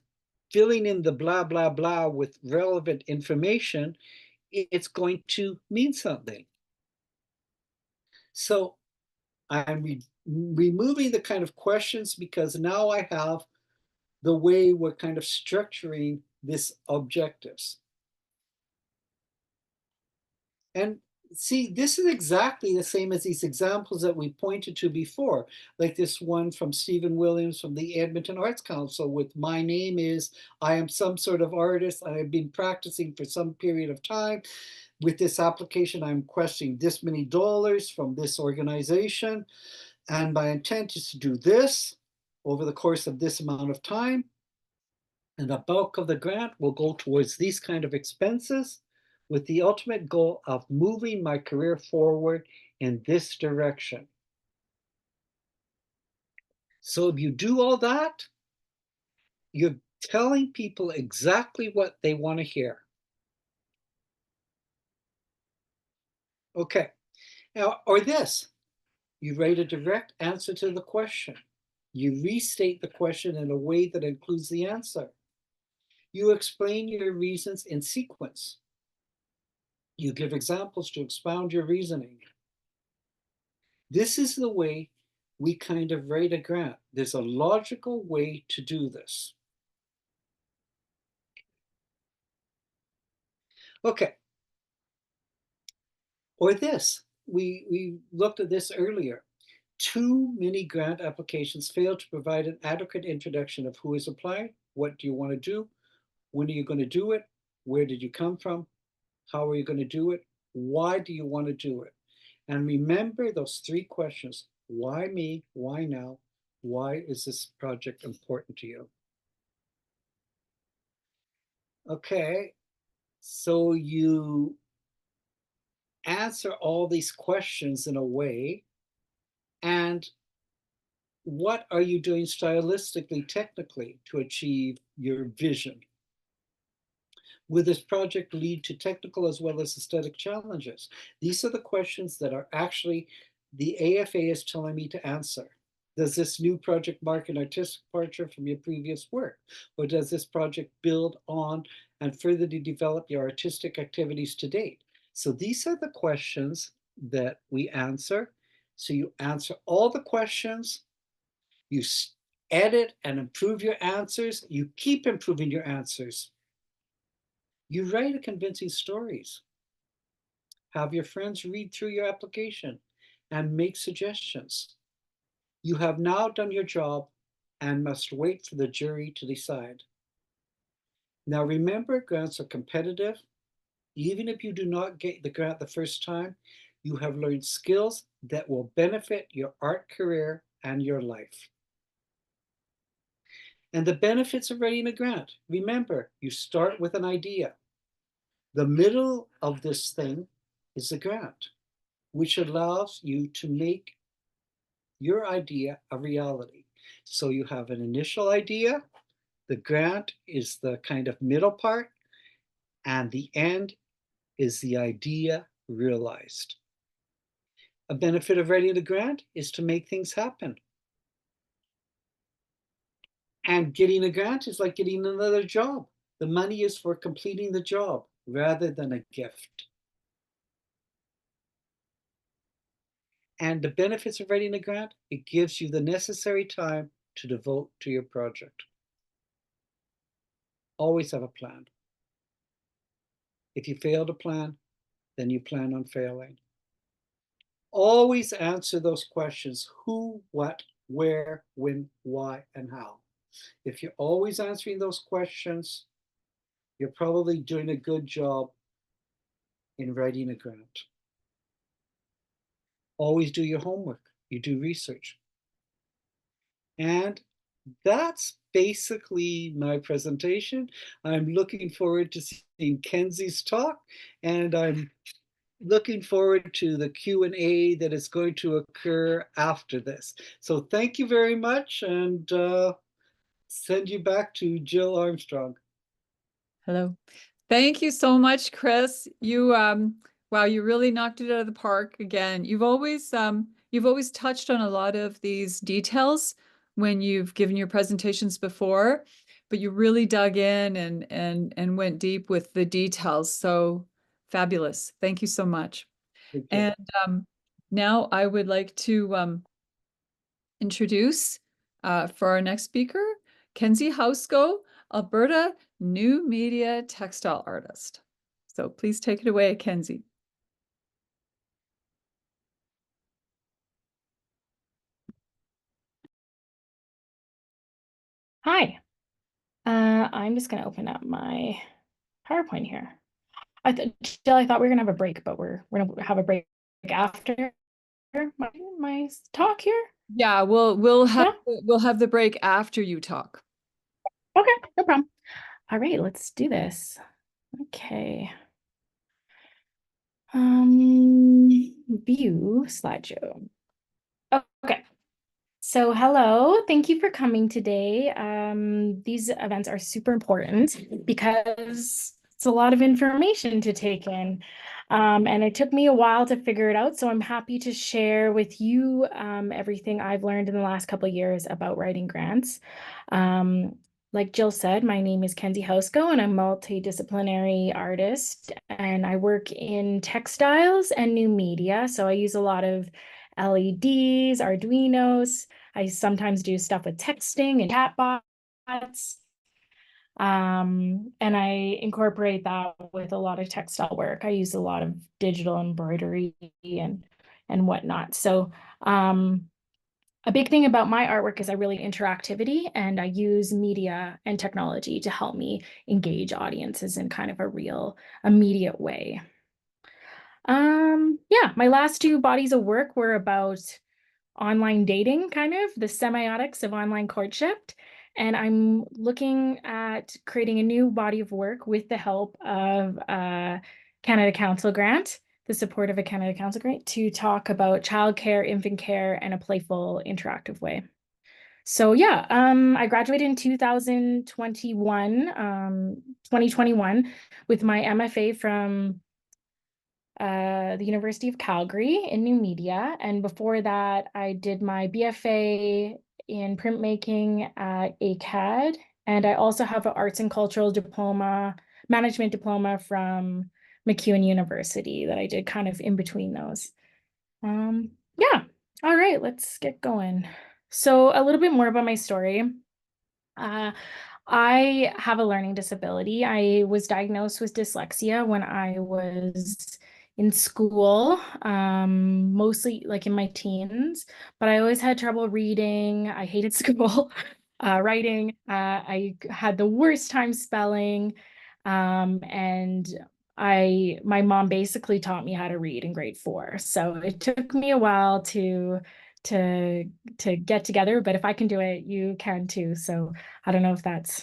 filling in the blah, blah, blah with relevant information, it's going to mean something. So I'm removing the kind of questions because now I have the way we're kind of structuring this objectives. And see, this is exactly the same as these examples that we pointed to before, like this one from Stephen Williams from the Edmonton Arts Council with my name is, I am some sort of artist, I have been practicing for some period of time. With this application, I'm requesting this many dollars from this organization. And my intent is to do this over the course of this amount of time. And the bulk of the grant will go towards these kind of expenses. with the ultimate goal of moving my career forward in this direction. So if you do all that, you're telling people exactly what they want to hear. Okay. Now, or this, you write a direct answer to the question. You restate the question in a way that includes the answer. You explain your reasons in sequence. You give examples to expound your reasoning. This is the way we kind of write a grant. There's a logical way to do this. Okay. Or this, we looked at this earlier. Too many grant applications fail to provide an adequate introduction of who is applying, what do you want to do, when are you going to do it, where did you come from, how are you going to do it, why do you want to do it? And remember those three questions. Why me? Why now? Why is this project important to you? Okay, so you answer all these questions in a way, and what are you doing stylistically, technically to achieve your vision? Will this project lead to technical as well as aesthetic challenges? These are the questions that are actually the AFA is telling me to answer. Does this new project mark an artistic departure from your previous work? Or does this project build on and further develop your artistic activities to date? So these are the questions that we answer. So you answer all the questions, you edit and improve your answers, you keep improving your answers. You write convincing stories. Have your friends read through your application and make suggestions. You have now done your job and must wait for the jury to decide. Now remember, grants are competitive. Even if you do not get the grant the first time, you have learned skills that will benefit your art career and your life. And the benefits of writing a grant. Remember, you start with an idea. The middle of this thing is a grant, which allows you to make your idea a reality. So you have an initial idea, the grant is the kind of middle part, and the end is the idea realized. A benefit of writing a grant is to make things happen. And getting a grant is like getting another job. The money is for completing the job rather than a gift. And the benefits of writing a grant, it gives you the necessary time to devote to your project. Always have a plan. If you fail to plan, then you plan on failing. Always answer those questions: who, what, where, when, why, and how. If you're always answering those questions, you're probably doing a good job in writing a grant. Always do your homework. You do research. And that's basically my presentation. I'm looking forward to seeing Kenzie's talk, and I'm looking forward to the Q&A that is going to occur after this. So thank you very much, and send you back to Jill Armstrong. Hello. Thank you so much, Chris. You wow, you really knocked it out of the park again. You've always touched on a lot of these details when you've given your presentations before, but you really dug in and went deep with the details. So fabulous. Thank you so much. And now I would like to introduce for our next speaker, Kenzie Houseco, Alberta new media textile artist. So please take it away, Kenzie. Hi, I'm just going to open up my PowerPoint here. Jill, I thought we were going to have a break, but we're going to have a break after my talk here. Yeah, we'll have the break after you talk. Okay, no problem. All right, let's do this. Okay. View slideshow. Okay. So hello, thank you for coming today. These events are super important because it's a lot of information to take in. And it took me a while to figure it out. So I'm happy to share with you everything I've learned in the last couple of years about writing grants. Like Jill said, my name is Kenzie Housko, and I'm a multidisciplinary artist, and I work in textiles and new media. So I use a lot of LEDs, Arduinos. I sometimes do stuff with texting and chatbots. And I incorporate that with a lot of textile work. I use a lot of digital embroidery and whatnot. So a big thing about my artwork is I really interactivity, and I use media and technology to help me engage audiences in kind of a real immediate way. Yeah, my last two bodies of work were about online dating, kind of the semiotics of online courtship. And I'm looking at creating a new body of work with the help of Canada Council grant, the support of a Canada Council grant, to talk about childcare, infant care, and a playful, interactive way. So yeah, I graduated in 2021 with my M.F.A. from the University of Calgary in new media. And before that, I did my B.F.A. in printmaking at ACAD. And I also have an arts and cultural diploma, management diploma from MacEwan University that I did kind of in between those. Yeah, all right, let's get going. So a little bit more about my story. I have a learning disability. I was diagnosed with dyslexia when I was in school, mostly like in my teens, but I always had trouble reading. I hated school, writing. I had the worst time spelling. And my mom basically taught me how to read in grade 4. So it took me a while to get together, but if I can do it, you can too. So I don't know if that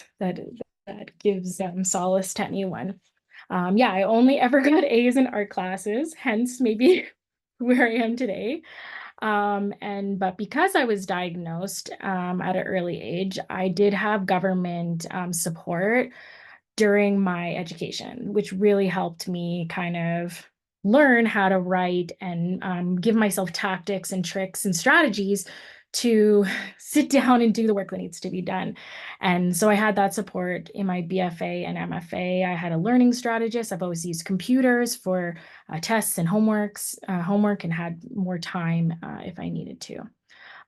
gives solace to anyone. Yeah, I only ever got A's in art classes, hence maybe where I am today. But because I was diagnosed at an early age, I did have government support during my education, which really helped me kind of learn how to write and give myself tactics and tricks and strategies to sit down and do the work that needs to be done. And so I had that support in my BFA and MFA. I had a learning strategist. I've always used computers for tests and homework and had more time if I needed to.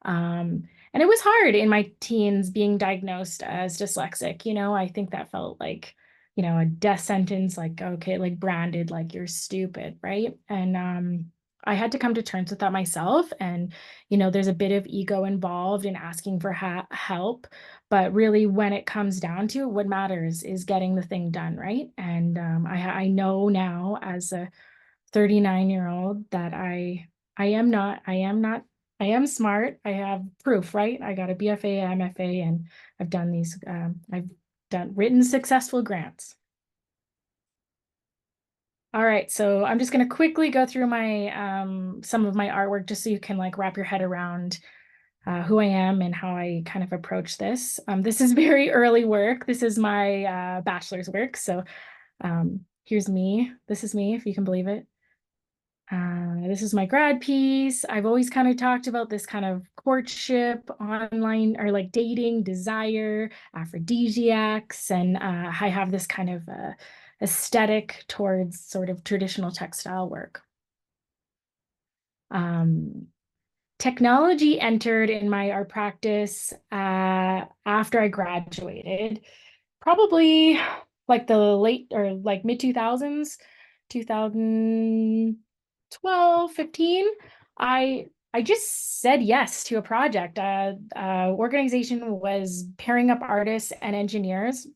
And it was hard in my teens being diagnosed as dyslexic. I think that felt like, a death sentence, like, okay, like branded, like you're stupid, right? And I had to come to terms with that myself. And, there's a bit of ego involved in asking for help. But really, when it comes down to it, what matters is getting the thing done, right? And I know now as a 39-year-old that I am smart. I have proof, right? I got a BFA, MFA, and I've done written successful grants. All right, so I'm just going to quickly go through my some of my artwork just so you can like wrap your head around who I am and how I kind of approach this. This is very early work. This is my bachelor's work. So here's me. This is me, if you can believe it. This is my grad piece. I've always kind of talked about this kind of courtship, online, or like dating, desire, aphrodisiacs, and I have this kind of aesthetic towards sort of traditional textile work. Technology entered in my art practice after I graduated, probably like the late or like mid 2000s, 2012, 15. I just said yes to a project. Organization was pairing up artists and engineers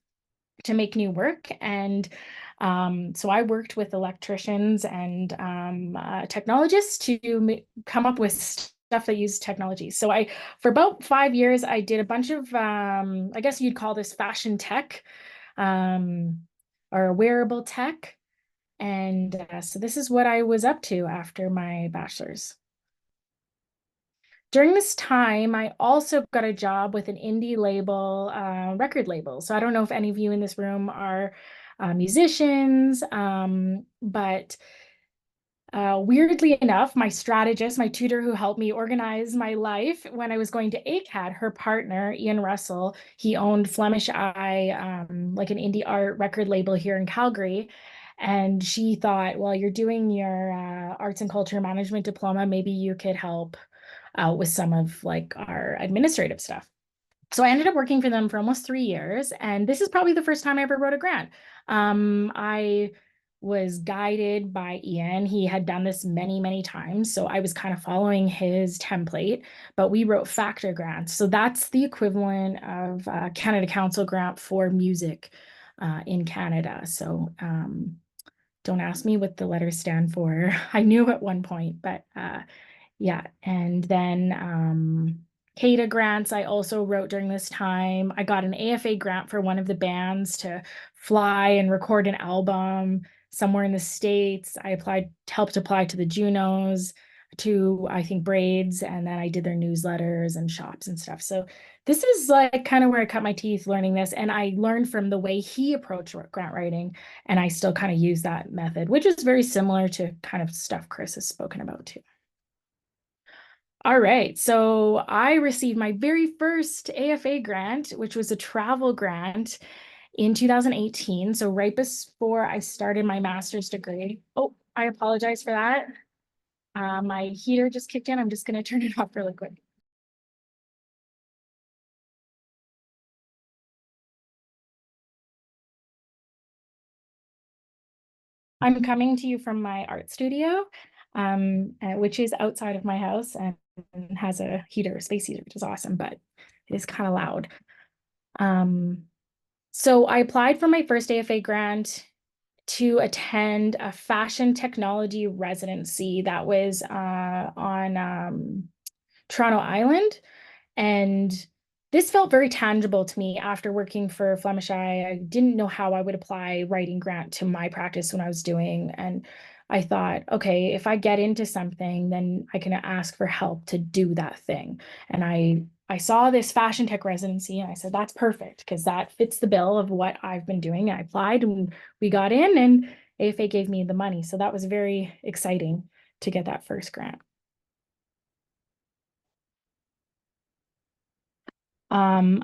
to make new work. And so I worked with electricians and technologists to come up with stuff that used technology. So for about 5 years, I did a bunch of, I guess you'd call this fashion tech or wearable tech. And so this is what I was up to after my bachelor's. During this time, I also got a job with an indie label, record label. So I don't know if any of you in this room are musicians, but weirdly enough, my strategist, my tutor who helped me organize my life when I was going to ACAD, her partner, Ian Russell, he owned Flemish Eye, like an indie art record label here in Calgary. And she thought, well, you're doing your arts and culture management diploma, maybe you could help out with some of like our administrative stuff. So I ended up working for them for almost 3 years. And this is probably the first time I ever wrote a grant. I was guided by Ian. He had done this many, many times. So I was kind of following his template, but we wrote factor grants. So that's the equivalent of a Canada Council grant for music in Canada. So don't ask me what the letters stand for. I knew at one point, but yeah. And then CADA grants I also wrote during this time. I got an A.F.A. grant for one of the bands to fly and record an album somewhere in the States. I helped apply to the Junos, to I think Braids, and then I did their newsletters and shops and stuff. So this is like kind of where I cut my teeth learning this. And I learned from the way he approached grant writing. And I still kind of use that method, which is very similar to kind of stuff Chris has spoken about too. All right, so I received my very first A.F.A. grant, which was a travel grant in 2018. So right before I started my master's degree. Oh, I apologize for that. My heater just kicked in. I'm just going to turn it off really quick. I'm coming to you from my art studio, which is outside of my house and has a heater, space heater, which is awesome, but it is kind of loud. So I applied for my first A.F.A. grant to attend a fashion technology residency that was on Toronto Island. And this felt very tangible to me after working for Flemish Eye. I didn't know how I would apply writing grant to my practice when I was doing. And I thought, okay, if I get into something, then I can ask for help to do that thing. And I saw this fashion tech residency and I said, that's perfect because that fits the bill of what I've been doing. I applied and we got in and A.F.A. gave me the money. So that was very exciting to get that first grant.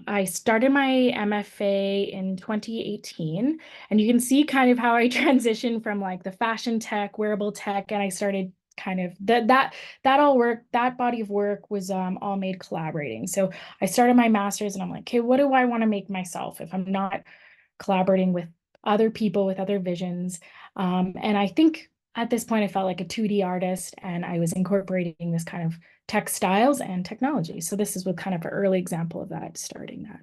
I started my M.F.A. in 2018, and you can see kind of how I transitioned from like the fashion tech, wearable tech, and I started kind of that body of work was all made collaborating. So I started my master's and I'm like, okay, what do I want to make myself if I'm not collaborating with other people with other visions? And I think at this point I felt like a 2D artist and I was incorporating this kind of textiles and technology. So this is what kind of an early example of that, starting that.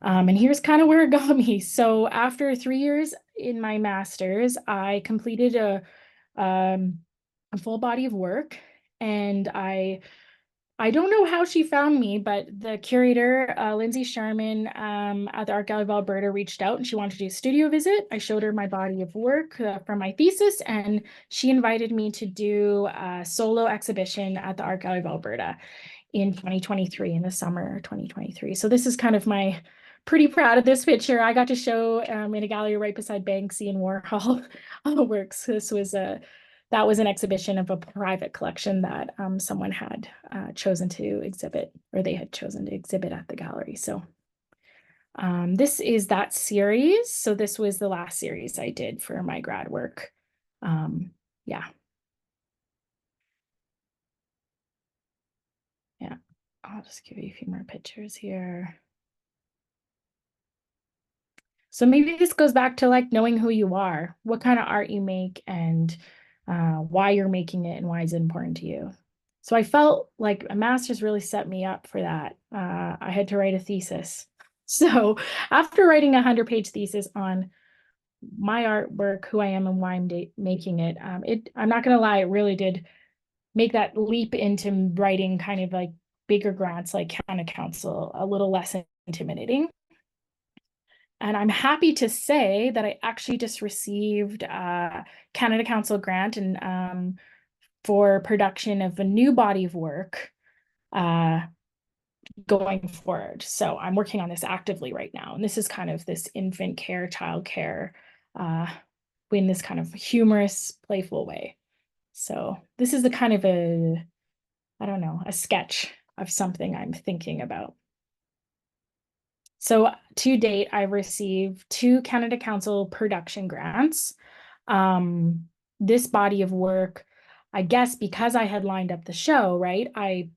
And here's kind of where it got me. So after 3 years in my master's, I completed a full body of work, and I don't know how she found me, but the curator, Lindsay Sharman, at the Art Gallery of Alberta reached out and she wanted to do a studio visit. I showed her my body of work from my thesis, and she invited me to do a solo exhibition at the Art Gallery of Alberta in 2023, in the summer 2023. So this is kind of pretty proud of this picture. I got to show in a gallery right beside Banksy and Warhol works. That was an exhibition of a private collection that someone had chosen to exhibit, or they had chosen to exhibit at the gallery. So this is that series. So this was the last series I did for my grad work. Yeah. Yeah, I'll just give you a few more pictures here. So maybe this goes back to like knowing who you are, what kind of art you make, and why you're making it and why it's important to you. So I felt like a master's really set me up for that. I had to write a thesis. So after writing a 100-page thesis on my artwork, who I am and why I'm making it, I'm not going to lie, it really did make that leap into writing kind of like bigger grants like Canada Council a little less intimidating. And I'm happy to say that I actually just received a Canada Council grant and for production of a new body of work going forward. So I'm working on this actively right now. And this is kind of this infant care, child care, in this kind of humorous, playful way. So this is the kind of I don't know, a sketch of something I'm thinking about. So to date, I've received 2 Canada Council production grants. This body of work, I guess because I had lined up the show, right? I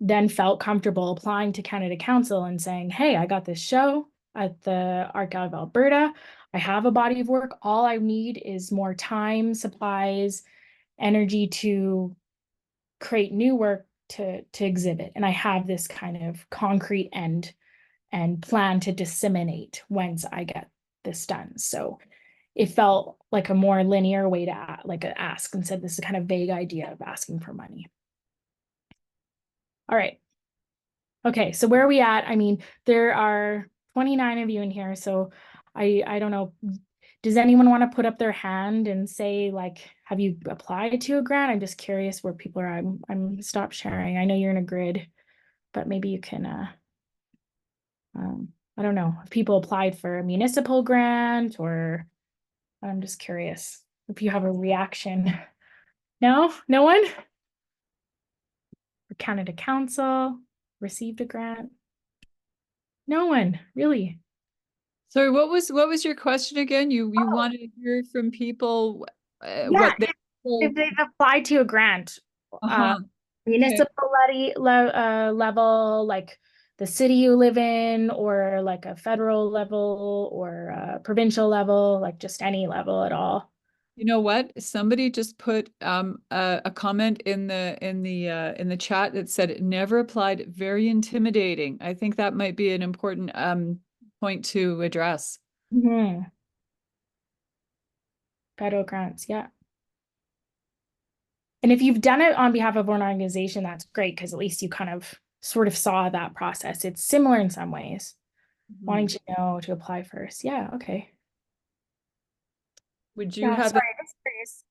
then felt comfortable applying to Canada Council and saying, hey, I got this show at the Archive of Alberta. I have a body of work. All I need is more time, supplies, energy to create new work to exhibit. And I have this kind of concrete end and plan to disseminate once I get this done. So it felt like a more linear way to ask instead of this kind of vague idea of asking for money. All right. Okay, so where are we at? I mean, there are 29 of you in here, so I don't know. Does anyone want to put up their hand and say, like, have you applied to a grant? I'm just curious where people are. I'm stop sharing. I know you're in a grid, but maybe you can I don't know if people applied for a municipal grant, or I'm just curious if you have a reaction. No, no one? For Canada Council received a grant? No one, really. Sorry, what was your question again? You wanted to hear from people Yeah, what they if they've applied to a grant, okay. municipal level, like the city you live in, or like a federal level, or a provincial level, like just any level at all. You know what? Somebody just put a comment in the chat that said never applied, very intimidating. I think that might be an important point to address. Federal grants, yeah. And if you've done it on behalf of an organization, that's great, because at least you kind of sort of saw that process. It's similar in some ways. Wanting to know to apply first. Yeah, okay. Would you Yeah, have sorry, that's curious.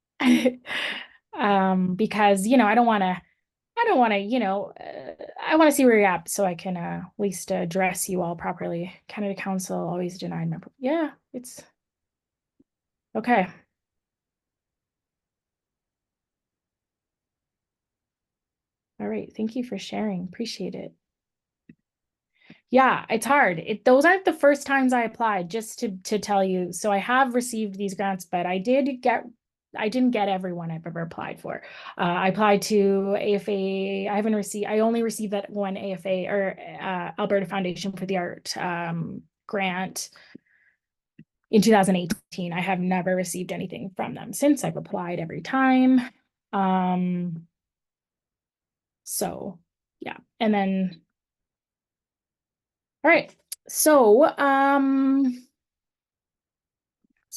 Because, I don't want to, I want to see where you're at so I can at least address you all properly. Canada Council always denied my, yeah, it's okay. All right, thank you for sharing. Appreciate it. Yeah, it's hard. Those aren't the first times I applied, just to tell you. So I have received these grants, but I didn't get everyone I've ever applied for. I applied to A.F.A. I only received that one A.F.A. or Alberta Foundation for the Art grant in 2018. I have never received anything from them since. I've applied every time. So yeah, and then all right. So I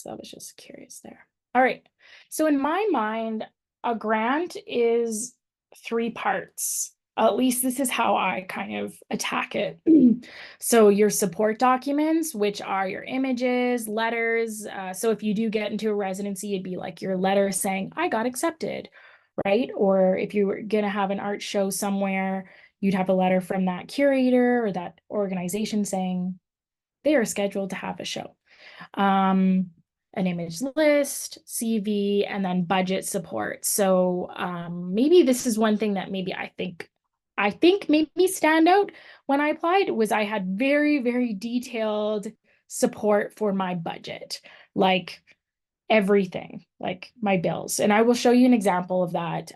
was just curious there. All right. So in my mind, a grant is 3 parts. At least this is how I kind of attack it. So your support documents, which are your images, letters. So if you do get into a residency, it'd be like your letter saying, I got accepted, right? Or if you were going to have an art show somewhere, you'd have a letter from that curator or that organization saying they are scheduled to have a show. An image list, CV, and then budget support. So maybe this is one thing that maybe I think made me stand out when I applied was I had very, very detailed support for my budget, like everything, like my bills. And I will show you an example of that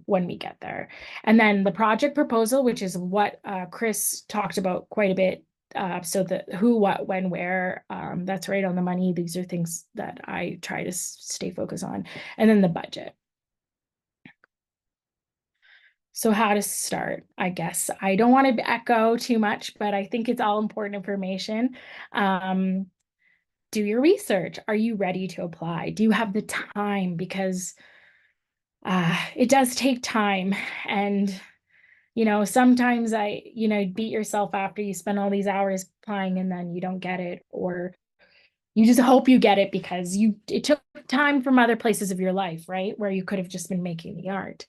when we get there. And then the project proposal, which is what Chris talked about quite a bit. So the who, what, when, where, that's right on the money. These are things that I try to stay focused on. And then the budget. So how to start, I guess. I don't want to echo too much, but I think it's all important information. Do your research. Are you ready to apply? Do you have the time? Because it does take time, and Sometimes beat yourself after you spend all these hours applying and then you don't get it, or you just hope you get it because it took time from other places of your life, right? Where you could have just been making the art.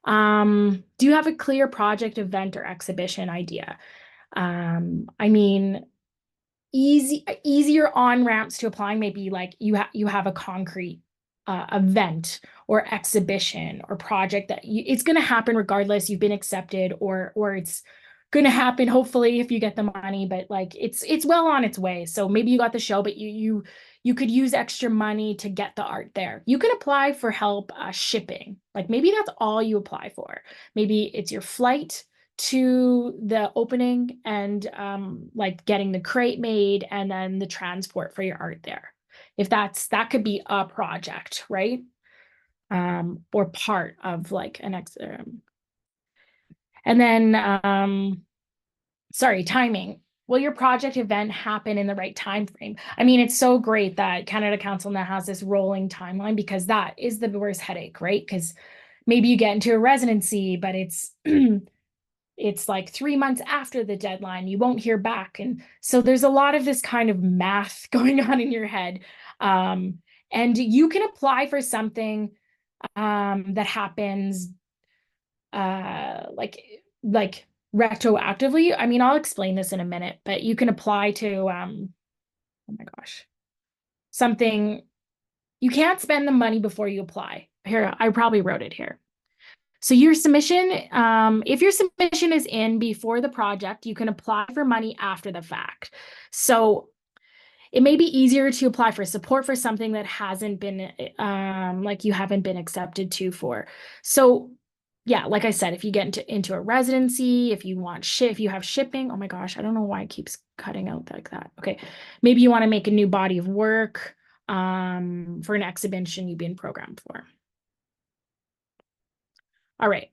Do you have a clear project, event, or exhibition idea? I mean, easier on ramps to applying maybe like you have a concrete event or exhibition or project that it's going to happen regardless. You've been accepted, or it's going to happen hopefully if you get the money, but like it's well on its way. So maybe you got the show, but you could use extra money to get the art there. You can apply for help shipping. Like maybe that's all you apply for. Maybe it's your flight to the opening and like getting the crate made and then the transport for your art there. If that could be a project, right? Or part of like an and then sorry, timing. Will your project event happen in the right time frame? I mean, it's so great that Canada Council now has this rolling timeline, because that is the worst headache, right? Because maybe you get into a residency, but it's it's like 3 months after the deadline, you won't hear back. And so there's a lot of this kind of math going on in your head. And you can apply for something that happens like retroactively. I mean, I'll explain this in a minute, but you can apply to, oh my gosh, something, you can't spend the money before you apply. Here, I probably wrote it here. So your submission, if your submission is in before the project, you can apply for money after the fact. So it may be easier to apply for support for something that hasn't been, like you haven't been accepted to for. So yeah, like I said, if you get into a residency, if you have shipping, oh my gosh, I don't know why it keeps cutting out like that. Okay, maybe you want to make a new body of work for an exhibition you've been programmed for. All right.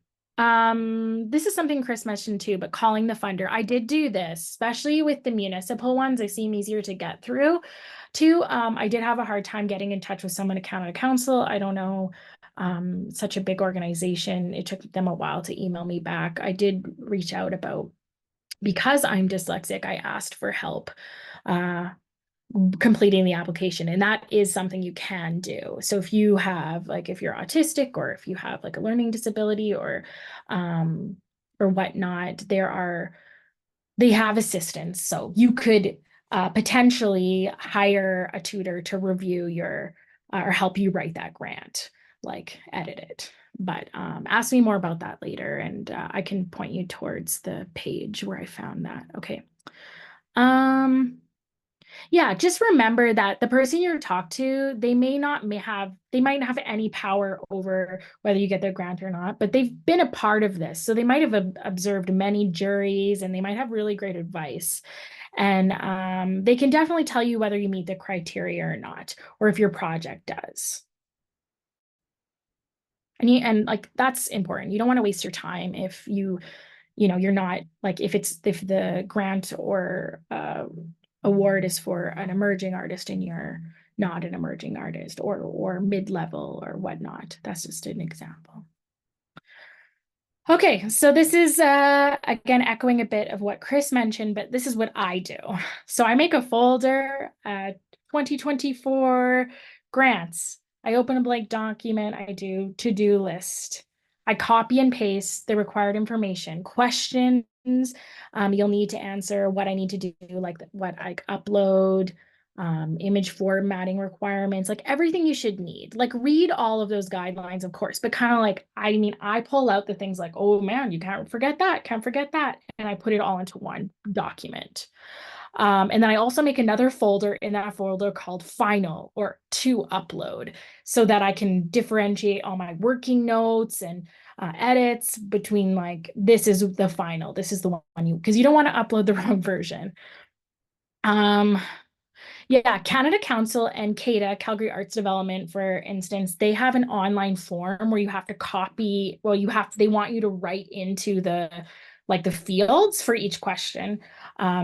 This is something Chris mentioned too, but calling the funder. I did do this, especially with the municipal ones. They seem easier to get through too. I did have a hard time getting in touch with someone at Canada Council. I don't know, such a big organization. It took them a while to email me back. I did reach out because I'm dyslexic, I asked for help completing the application, and that is something you can do. So if you have if you're autistic, or if you have like a learning disability or whatnot, they have assistance. So you could potentially hire a tutor to review your or help you write that grant, like edit it. But ask me more about that later, and I can point you towards the page where I found that. Okay. Yeah, just remember that the person you're talking to, they might not have any power over whether you get their grant or not, but they've been a part of this. So they might have observed many juries, and they might have really great advice. And they can definitely tell you whether you meet the criteria or not, or if your project does. And like, that's important. You don't want to waste your time if you're not, like, if the grant or award is for an emerging artist and you're not an emerging artist, or mid-level or whatnot. That's just an example. Okay, so this is again echoing a bit of what Chris mentioned, but this is what I do. So I make a folder, 2024 grants. I open a blank document, I do to-do list. I copy and paste the required information, questions you'll need to answer, what I need to do, like what I upload, image formatting requirements, like everything you should need. Like, read all of those guidelines, of course, but kind of like, I pull out the things like, oh man, you can't forget that, and I put it all into one document. And then I also make another folder in that folder called final, or to upload, so that I can differentiate all my working notes and edits between, like, this is the final, this is the one because you don't want to upload the wrong version. Yeah, Canada Council and CADA, Calgary Arts Development, for instance, they have an online form where you have to copy, they want you to write into the like the fields for each question.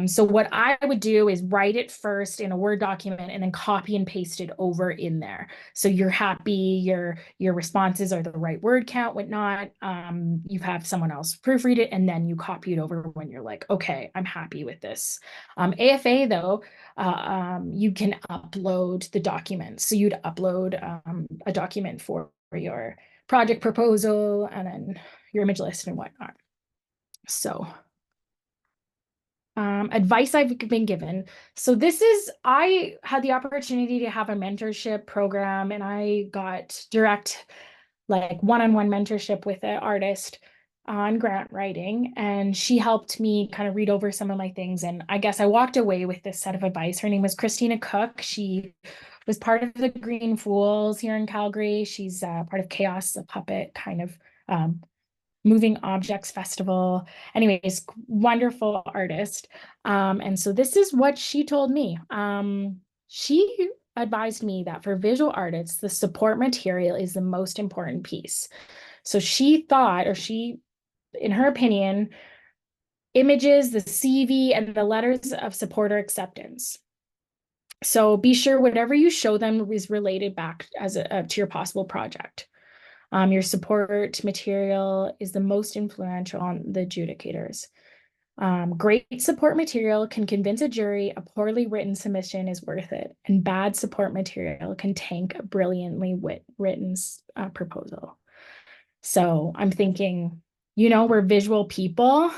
So what I would do is write it first in a Word document and then copy and paste it over in there. So you're happy, your responses are the right word count, whatnot. You have someone else proofread it, and then you copy it over when you're like, okay, I'm happy with this. A.F.A. though, you can upload the documents. So you'd upload a document for your project proposal and then your image list and whatnot. So advice I've been given. So I had the opportunity to have a mentorship program, and I got direct, like one-on-one mentorship with an artist on grant writing, and she helped me kind of read over some of my things. And I guess I walked away with this set of advice. Her name was Christina Cook. She was part of the Green Fools here in Calgary. She's part of Chaos, a puppet kind of moving objects festival. Anyways, wonderful artist. And so this is what she told me. She advised me that for visual artists, the support material is the most important piece. So she thought, or she, in her opinion, images, the CV, and the letters of support or acceptance. So be sure whatever you show them is related back to your possible project. Your support material is the most influential on the adjudicators. Great support material can convince a jury a poorly written submission is worth it, and bad support material can tank a brilliantly written proposal. So I'm thinking, we're visual people.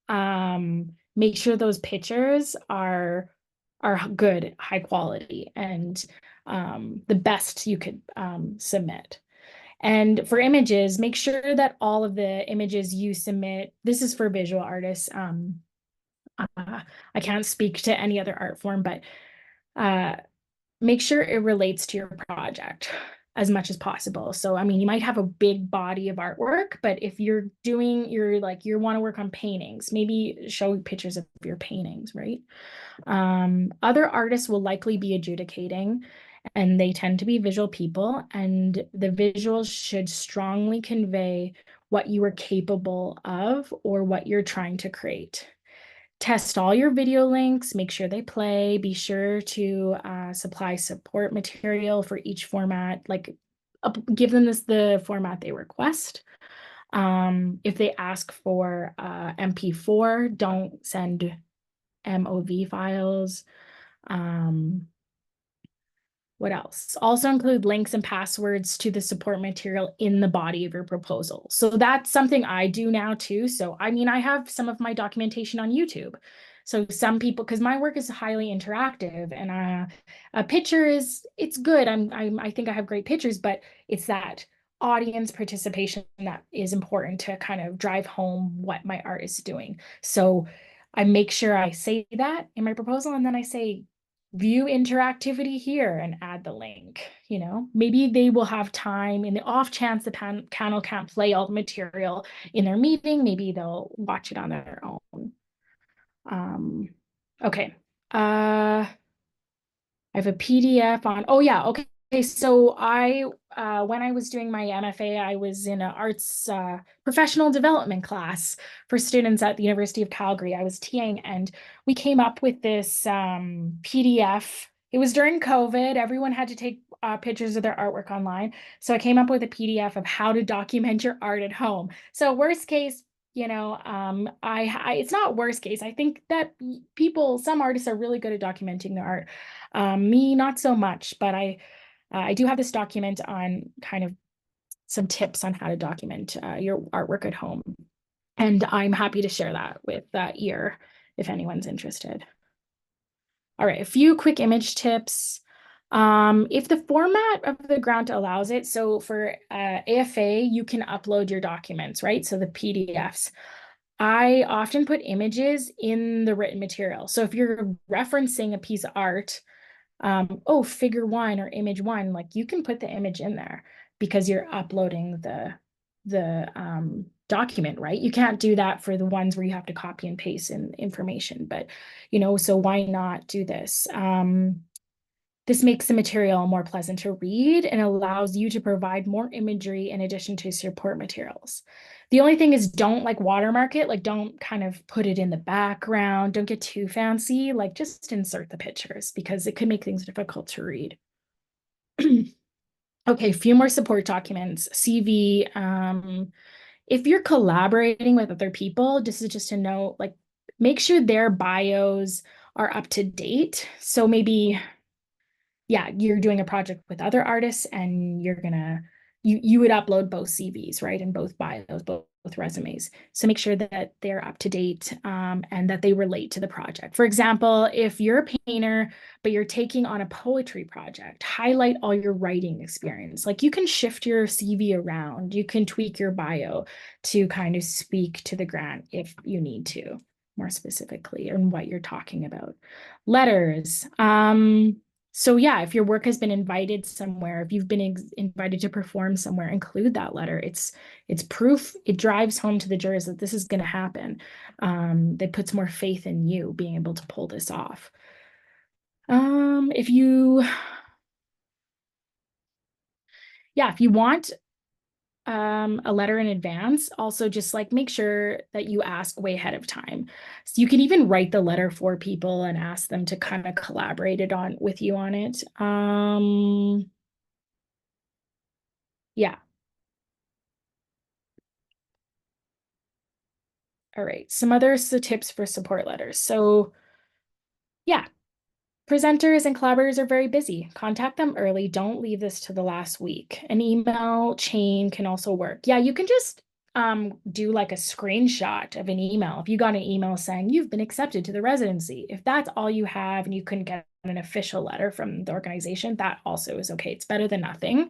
Make sure those pictures are good, high quality, and the best you could submit. And for images, make sure that all of the images you submit, this is for visual artists. I can't speak to any other art form, but make sure it relates to your project as much as possible. So, I mean, you might have a big body of artwork, but if you want to work on paintings, maybe show pictures of your paintings, right? Other artists will likely be adjudicating, and they tend to be visual people, and the visuals should strongly convey what you are capable of or what you're trying to create. Test all your video links, make sure they play, be sure to supply support material for each format, like give them the format they request. If they ask for MP4, don't send MOV files. What else? Also include links and passwords to the support material in the body of your proposal. So that's something I do now too. So, I mean, I have some of my documentation on YouTube. So some people, because my work is highly interactive, and a picture it's good. I think I have great pictures, but it's that audience participation that is important to kind of drive home what my art is doing. So I make sure I say that in my proposal, and then I say, view interactivity here and add the link. Maybe they will have time in the off chance the panel can't play all the material in their meeting. Maybe they'll watch it on their own. Okay. I have a PDF on, oh yeah, okay. So when I was doing my M.F.A, I was in an arts professional development class for students at the University of Calgary. I was TAing, and we came up with this PDF. It was during COVID. Everyone had to take pictures of their artwork online. So I came up with a PDF of how to document your art at home. So worst case, it's not worst case. I think that some artists are really good at documenting their art. Me, not so much, but I do have this document on kind of some tips on how to document your artwork at home. And I'm happy to share that with EAR if anyone's interested. All right, a few quick image tips. If the format of the grant allows it, so for A.F.A, you can upload your documents, right? So the PDFs. I often put images in the written material. So if you're referencing a piece of art, figure 1 or image 1, like you can put the image in there because you're uploading the document, right? You can't do that for the ones where you have to copy and paste in information, but so why not do this? This makes the material more pleasant to read and allows you to provide more imagery in addition to support materials. The only thing is don't like watermark it, like don't kind of put it in the background, don't get too fancy, like just insert the pictures because it could make things difficult to read. Okay, a few more support documents, CV. If you're collaborating with other people, this is just a note, like make sure their bios are up to date. So maybe, yeah, you're doing a project with other artists and you're gonna, you would upload both CVs, right? And both bios, both resumes. So make sure that they're up to date and that they relate to the project. For example, if you're a painter, but you're taking on a poetry project, highlight all your writing experience. Like you can shift your CV around, you can tweak your bio to kind of speak to the grant if you need to, more specifically, and what you're talking about. Letters. So yeah, if your work has been invited somewhere, if you've been invited to perform somewhere, include that letter. It's proof. It drives home to the jurors that this is going to happen. That puts more faith in you being able to pull this off. If you want a letter in advance, also just like make sure that you ask way ahead of time. So you can even write the letter for people and ask them to kind of collaborate with you on it. Yeah. All right, some other tips for support letters. So yeah, presenters and collaborators are very busy. Contact them early. Don't leave this to the last week. An email chain can also work. Yeah, you can just do like a screenshot of an email. If you got an email saying you've been accepted to the residency, if that's all you have and you couldn't get an official letter from the organization, that also is okay. It's better than nothing.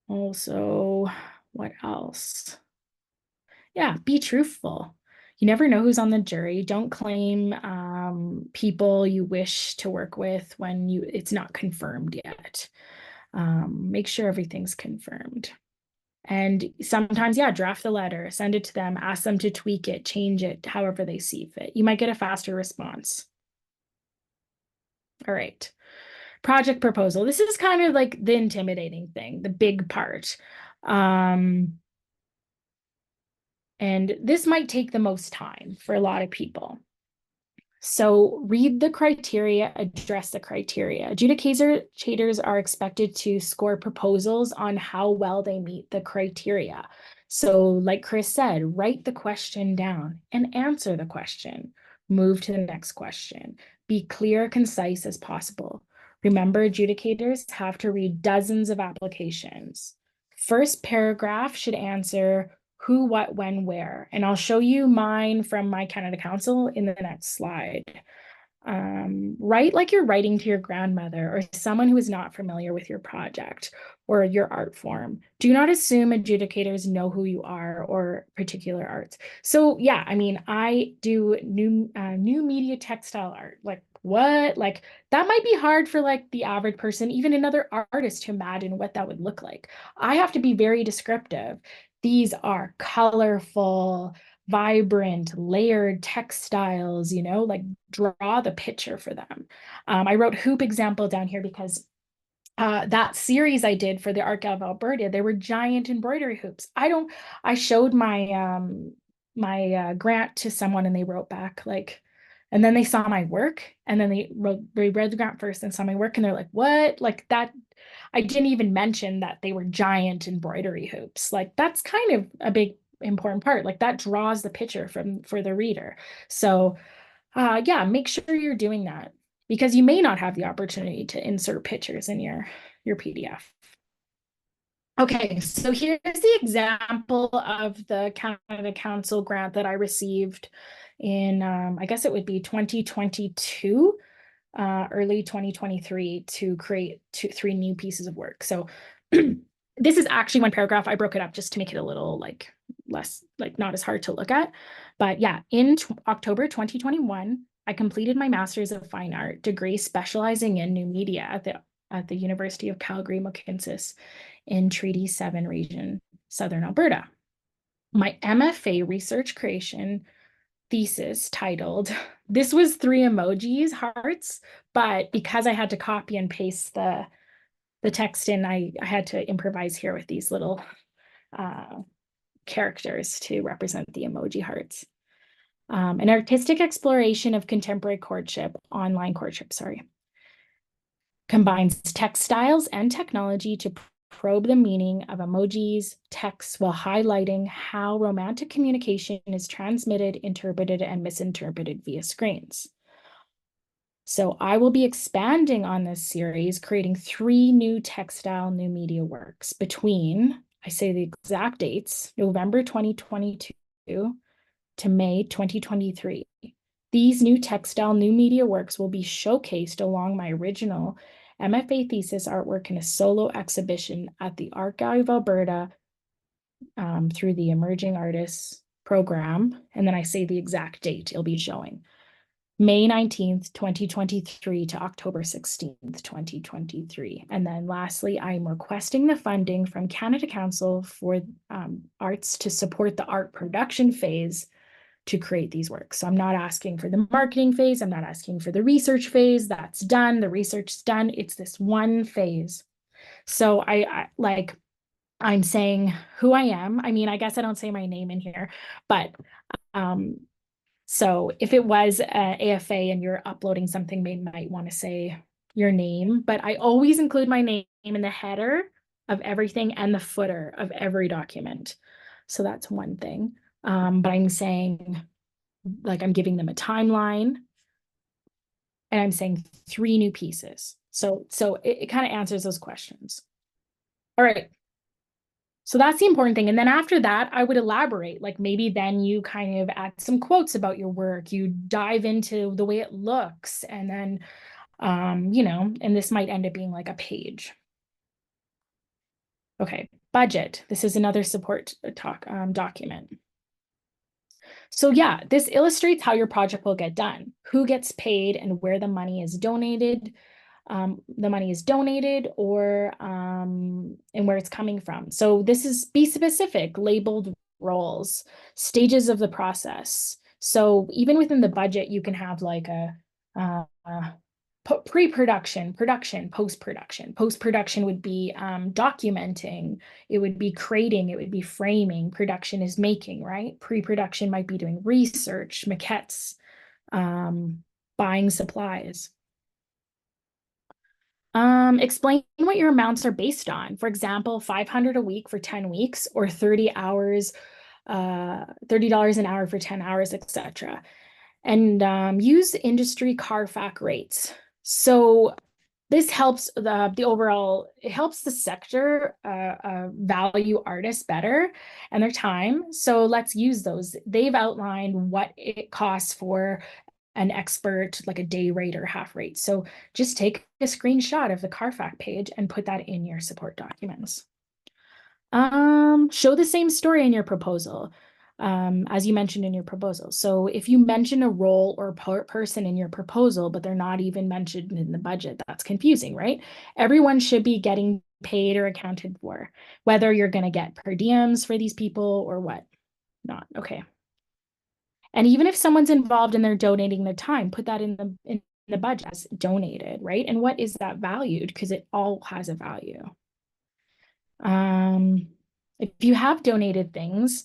Also, what else? Yeah, be truthful. You never know who's on the jury. Don't claim people you wish to work with when it's not confirmed yet. Make sure everything's confirmed. And sometimes, yeah, draft the letter, send it to them, ask them to tweak it, change it, however they see fit. You might get a faster response. All right. Project proposal. This is kind of like the intimidating thing, the big part. And this might take the most time for a lot of people. So read the criteria, address the criteria. Adjudicators are expected to score proposals on how well they meet the criteria. So like Chris said, write the question down and answer the question. Move to the next question. Be clear, concise as possible. Remember, adjudicators have to read dozens of applications. First paragraph should answer who, what, when, where. And I'll show you mine from my Canada Council in the next slide. Write like you're writing to your grandmother or someone who is not familiar with your project or your art form. Do not assume adjudicators know who you are or particular arts. So yeah, I mean, I do new media textile art. Like what? Like that might be hard for like the average person, even another artist to imagine what that would look like. I have to be very descriptive. These are colorful, vibrant, layered textiles, like draw the picture for them. I wrote hoop example down here because that series I did for the Art Gallery of Alberta, there were giant embroidery hoops. I showed my grant to someone and they wrote back like, and then they saw my work and then they read the grant first and saw my work and they're like, what? Like that, I didn't even mention that they were giant embroidery hoops. Like that's kind of a big important part. Like that draws the picture for the reader. So yeah, make sure you're doing that because you may not have the opportunity to insert pictures in your PDF. Okay, so here's the example of the Canada Council grant that I received in, I guess it would be 2022, early 2023 to create 3 new pieces of work. So this is actually one paragraph. I broke it up just to make it a little like less, like not as hard to look at. But yeah, in October 2021, I completed my Master's of Fine Art degree specializing in new media at the University of Calgary-Mohkinstsis in Treaty 7 region, Southern Alberta. My M.F.A. research creation thesis titled this was 3 emojis, hearts, but because I had to copy and paste the text in, I had to improvise here with these little characters to represent the emoji hearts. An artistic exploration of contemporary courtship, online courtship, sorry, combines textiles and technology to probe the meaning of emojis, texts, while highlighting how romantic communication is transmitted, interpreted, and misinterpreted via screens. So I will be expanding on this series, creating 3 new textile new media works between, I say the exact dates, November 2022 to May 2023. These new textile new media works will be showcased along my original M.F.A. thesis artwork in a solo exhibition at the Archive Alberta through the Emerging Artists program. And then I say the exact date it'll be showing. May 19th, 2023 to October 16th, 2023. And then lastly, I'm requesting the funding from Canada Council for Arts to support the art production phase to create these works. So I'm not asking for the marketing phase. I'm not asking for the research phase. That's done. The research's done. It's this one phase. So I'm saying who I am. I mean, I guess I don't say my name in here, but so if it was AFA and you're uploading something, they might want to say your name, but I always include my name in the header of everything and the footer of every document. So that's one thing. But I'm saying, like, I'm giving them a timeline and I'm saying 3 new pieces. So it kind of answers those questions. All right. So that's the important thing. And then after that, I would elaborate, like maybe then you kind of add some quotes about your work, you dive into the way it looks, and then, and this might end up being like a page. Okay, budget. This is another support talk document. So yeah, this illustrates how your project will get done, who gets paid and where the money is donated. Or and where it's coming from. So this is be specific, labeled roles, stages of the process. So even within the budget, you can have like a pre-production, production, post-production. Post-production would be documenting, it would be creating, it would be framing. Production is making, right? Pre-production might be doing research, maquettes, buying supplies. Explain what your amounts are based on. For example, $500 a week for 10 weeks or 30 hours, $30 an hour for 10 hours, etc. And use industry CARFAC rates. So this helps the overall, it helps the sector value artists better and their time. So let's use those. They've outlined what it costs for an expert, like a day rate or half rate. So just take a screenshot of the CARFAC page and put that in your support documents. Show the same story in your proposal, as you mentioned in your proposal. So if you mention a role or person in your proposal, but they're not even mentioned in the budget, that's confusing, right? Everyone should be getting paid or accounted for, whether you're going to get per diems for these people or what not. Okay. And even if someone's involved and they're donating their time, put that in the budget as donated, right? And what is that valued? Because it all has a value. If you have donated things,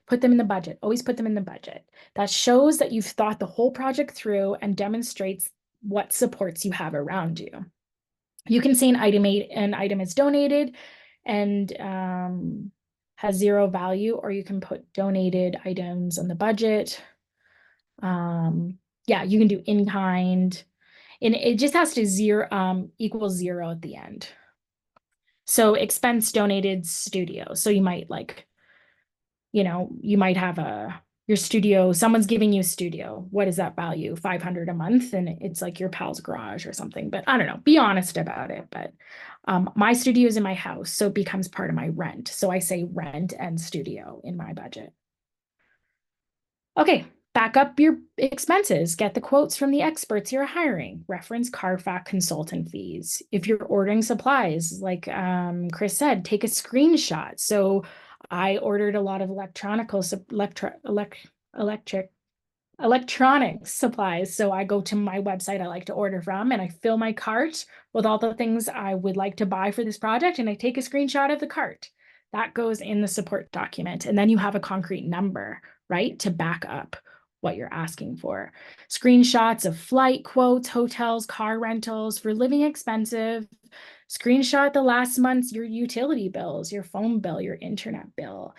put them in the budget. Always put them in the budget. That shows that you've thought the whole project through and demonstrates what supports you have around you. You can say an item is donated and has 0 value, or you can put donated items on the budget. Yeah, you can do in kind, and it just has to equal 0 at the end. So expense donated studio. So you might you might have your studio, someone's giving you a studio. What is that value? $500 a month, and it's like your pal's garage or something. But I don't know, be honest about it. But my studio is in my house, so it becomes part of my rent. So I say rent and studio in my budget. Okay, back up your expenses. Get the quotes from the experts you're hiring. Reference CARFAC consultant fees. If you're ordering supplies, like Chris said, take a screenshot. So I ordered a lot of electric electronics supplies. So I go to my website I like to order from, and I fill my cart with all the things I would like to buy for this project, and I take a screenshot of the cart. That goes in the support document, and then you have a concrete number, right, to back up what you're asking for. Screenshots of flight quotes, hotels, car rentals for living expensive. Screenshot the last month's your utility bills, your phone bill, your internet bill.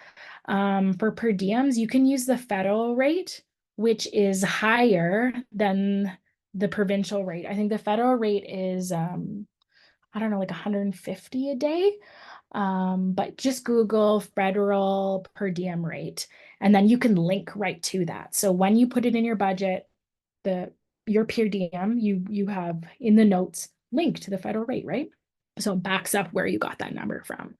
For per diems, you can use the federal rate, which is higher than the provincial rate. I think the federal rate is, I don't know, like 150 a day. But just Google federal per diem rate, and then you can link right to that. So when you put it in your budget, your per diem, you have in the notes linked to the federal rate, right? So it backs up where you got that number from.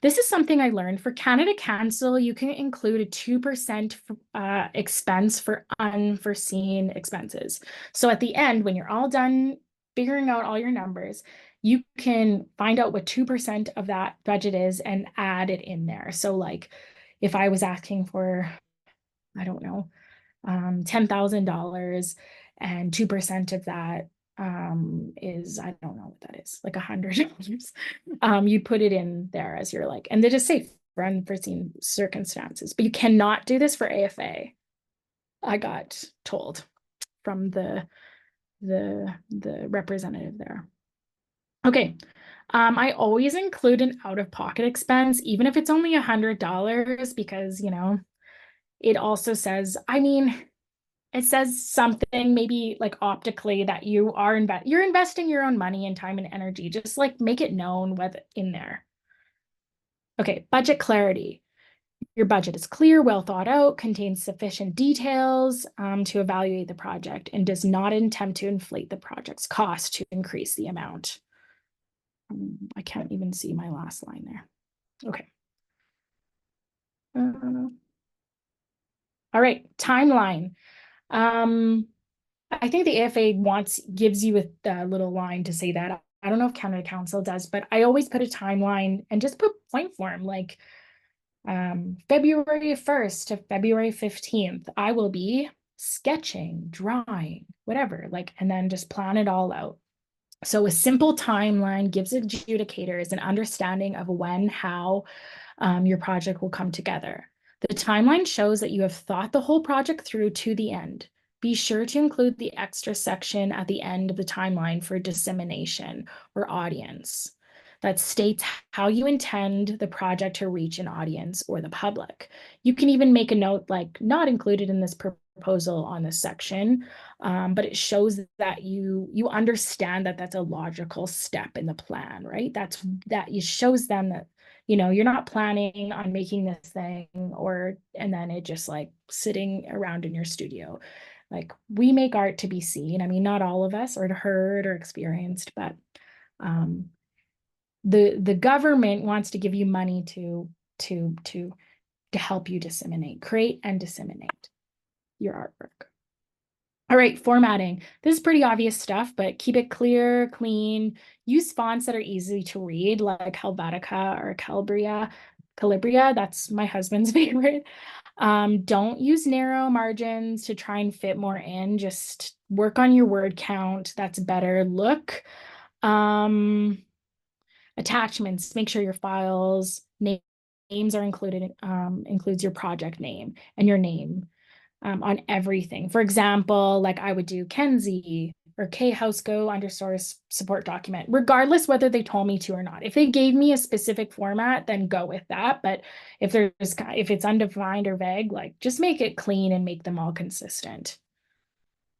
This is something I learned. For Canada Council, you can include a 2% expense for unforeseen expenses. So at the end, when you're all done figuring out all your numbers, you can find out what 2% of that budget is and add it in there. So like if I was asking for, I don't know, $10,000 and 2% of that is, I don't know what that is, like $100. You put it in there as you're like, and they just say for unforeseen circumstances, but you cannot do this for AFA. I got told from the representative there. Okay. I always include an out-of-pocket expense, even if it's only $100, because, you know, it also says, I mean, it says something maybe like optically that you're investing your own money and time and energy. Just like make it known what's in there. Okay, budget clarity. Your budget is clear, well thought out, contains sufficient details to evaluate the project, and does not attempt to inflate the project's cost to increase the amount. I can't even see my last line there. Okay. All right, timeline. I think the AFA gives you a little line to say that. I don't know if Canada Council does, but I always put a timeline and just put point form, like February 1st to February 15th, I will be sketching, drawing, whatever, like, and then just plan it all out. So a simple timeline gives adjudicators an understanding of when, how your project will come together. The timeline shows that you have thought the whole project through to the end. Be sure to include the extra section at the end of the timeline for dissemination or audience that states how you intend the project to reach an audience or the public. You can even make a note like not included in this proposal on this section, but it shows that you understand that that's a logical step in the plan, right? That it shows them that, you know, you're not planning on making this thing and then it just like sitting around in your studio. Like we make art to be seen. I mean, not all of us are heard or experienced, but the government wants to give you money to help you create and disseminate your artwork. All right, formatting. This is pretty obvious stuff, but keep it clear, clean. Use fonts that are easy to read, like Helvetica or Calibria. That's my husband's favorite. Don't use narrow margins to try and fit more in. Just work on your word count. That's better. Look. Attachments. Make sure your files names are included. Includes your project name and your name. On everything. For example, like I would do Kenzie or kHouseGo _ support document, regardless whether they told me to or not. If they gave me a specific format, then go with that. But if it's undefined or vague, like just make it clean and make them all consistent.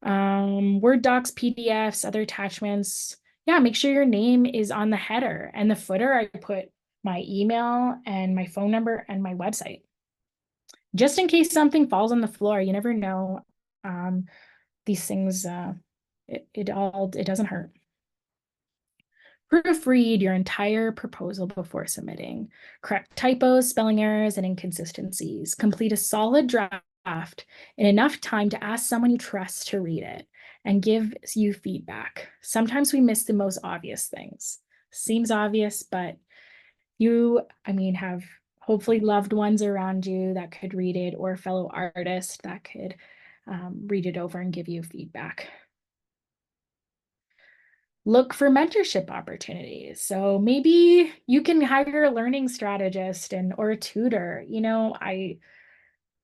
Word docs, PDFs, other attachments. Yeah, make sure your name is on the header and the footer. I put my email and my phone number and my website. Just in case something falls on the floor, you never know. These things, it doesn't hurt. Proofread your entire proposal before submitting. Correct typos, spelling errors, and inconsistencies. Complete a solid draft in enough time to ask someone you trust to read it and give you feedback. Sometimes we miss the most obvious things. Seems obvious, but have hopefully loved ones around you that could read it, or fellow artists that could read it over and give you feedback. Look for mentorship opportunities. So maybe you can hire a learning strategist or a tutor.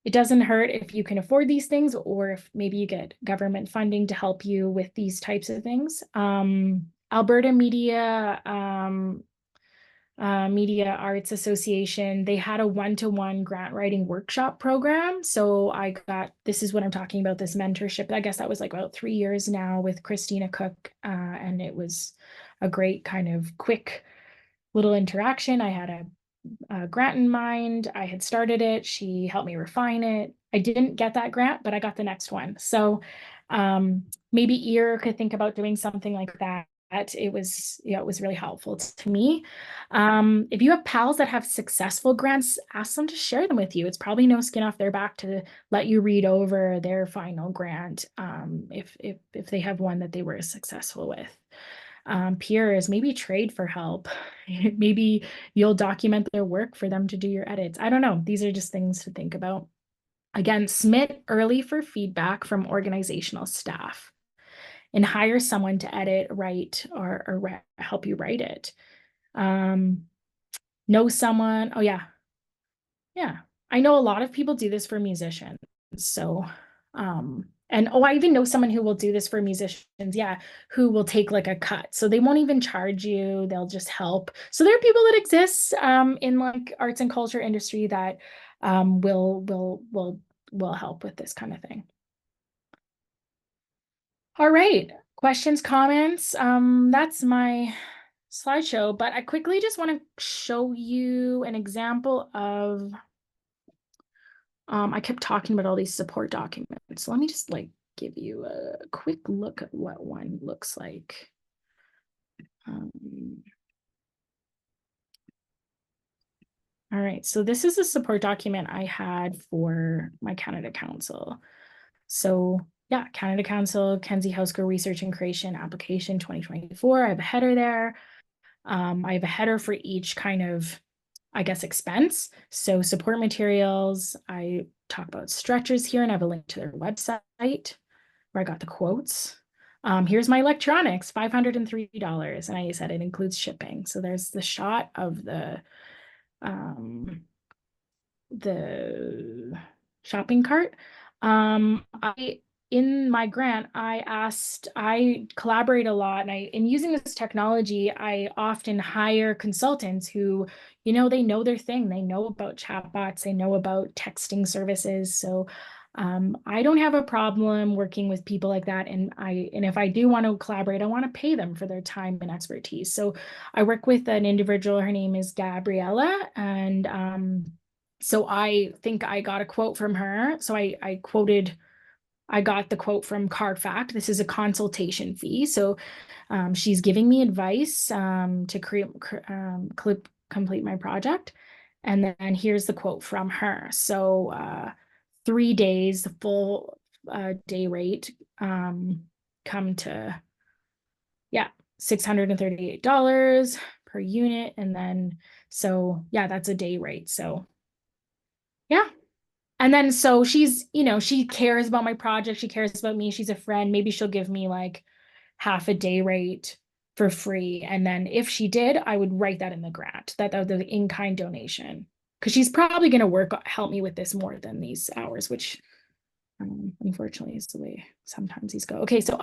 It doesn't hurt if you can afford these things, or if maybe you get government funding to help you with these types of things. Alberta Media Arts Association, they had a one-to-one grant writing workshop program. So this is what I'm talking about, this mentorship. I guess that was like about 3 years now with Christina Cook. And it was a great kind of quick little interaction. I had a grant in mind. I had started it. She helped me refine it. I didn't get that grant, but I got the next one. So maybe EAR could think about doing something like that. It was really helpful to me. If you have pals that have successful grants, ask them to share them with you. It's probably no skin off their back to let you read over their final grant, if they have one that they were successful with. Peers, maybe trade for help. Maybe you'll document their work for them to do your edits. I don't know. These are just things to think about. Again, submit early for feedback from organizational staff and hire someone to edit, write, or help you write it. Know someone. Oh, yeah. Yeah. I know a lot of people do this for musicians. So, I even know someone who will do this for musicians, who will take like a cut. So they won't even charge you, they'll just help. So there are people that exist in like arts and culture industry that will help with this kind of thing. All right, questions, comments. That's my slideshow, but I quickly just want to show you an example of I kept talking about all these support documents. So let me just like give you a quick look at what one looks like. All right, so this is a support document I had for my Canada Council. So yeah, Canada Council, Kenzie Houseco Research and Creation Application 2024. I have a header there. I have a header for each kind of, I guess, expense. So support materials, I talk about stretchers here, and I have a link to their website where I got the quotes. Here's my electronics, $503. And I said it includes shipping. So there's the shot of the shopping cart. In my grant, I collaborate a lot, and in using this technology, I often hire consultants who, they know their thing. They know about chatbots, they know about texting services. So I don't have a problem working with people like that. And if I do want to collaborate, I want to pay them for their time and expertise. So I work with an individual, her name is Gabriella, and so I think I got a quote from her. So I got the quote from CARFAC. This is a consultation fee. So she's giving me advice to complete my project. And then here's the quote from her. So 3 days, the full day rate come to, $638 per unit. And then, so that's a day rate. So yeah. And then, so she's, she cares about my project. She cares about me. She's a friend. Maybe she'll give me like half a day rate for free. And then if she did, I would write that in the grant, that the in-kind donation, because she's probably going to help me with this more than these hours, which unfortunately is the way sometimes these go. Okay, so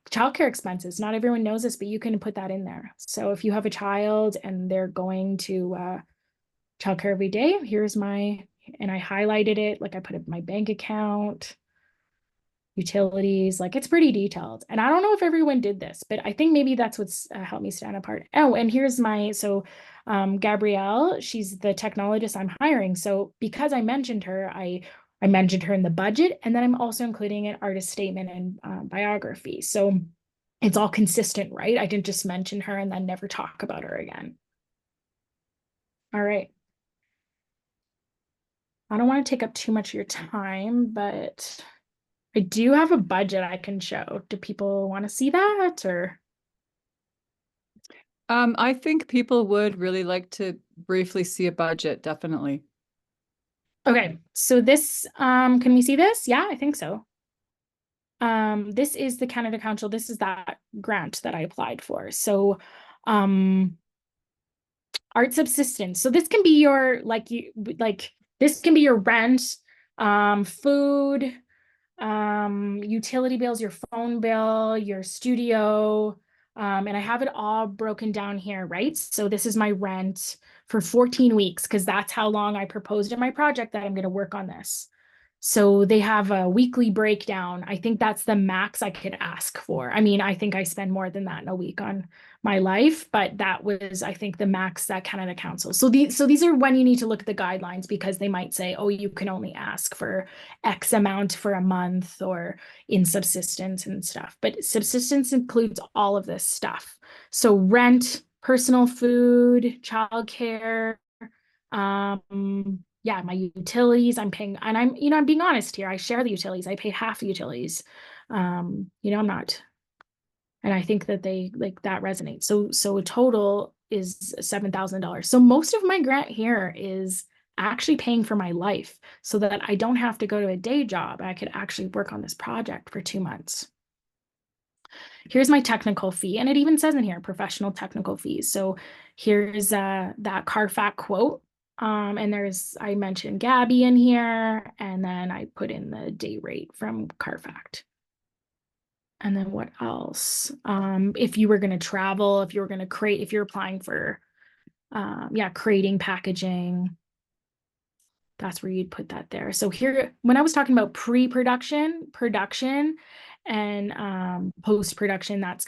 childcare expenses. Not everyone knows this, but you can put that in there. So if you have a child and they're going to childcare every day, and I highlighted it, like I put it in my bank account, utilities, like it's pretty detailed. And I don't know if everyone did this, but I think maybe that's what's helped me stand apart. Oh, and here's Gabrielle, she's the technologist I'm hiring. So because I mentioned her, I mentioned her in the budget, and then I'm also including an artist statement and biography. So it's all consistent, right? I didn't just mention her and then never talk about her again. All right. I don't want to take up too much of your time, but I do have a budget I can show. Do people want to see that, or? I think people would really like to briefly see a budget, definitely. Okay, so this, can we see this? Yeah, I think so. this is the Canada Council. This is that grant that I applied for. So, art subsistence. So this can be your, this can be your rent, food, utility bills, your phone bill, your studio, and I have it all broken down here, right? So this is my rent for 14 weeks because that's how long I proposed in my project that I'm going to work on this. So they have a weekly breakdown. I think that's the max I could ask for. I mean, I think I spend more than that in a week on my life, but that was, I think, the max that Canada Council. So these are when you need to look at the guidelines, because they might say, oh, you can only ask for X amount for a month or in subsistence and stuff. But subsistence includes all of this stuff. So rent, personal food, childcare, yeah, my utilities, I'm paying, and I'm being honest here. I share the utilities. I pay half the utilities. I'm not, and I think that that resonates. So a total is $7,000. So most of my grant here is actually paying for my life so that I don't have to go to a day job. I could actually work on this project for 2 months. Here's my technical fee, and it even says in here, professional technical fees. So here's that CARFAC quote. And I mentioned Gabby in here, and then I put in the day rate from CARFAC. And then what else? If you were going to travel, if you were going to create, if you're applying for, creating packaging, that's where you'd put that there. So here, when I was talking about pre-production, production, and post-production, that's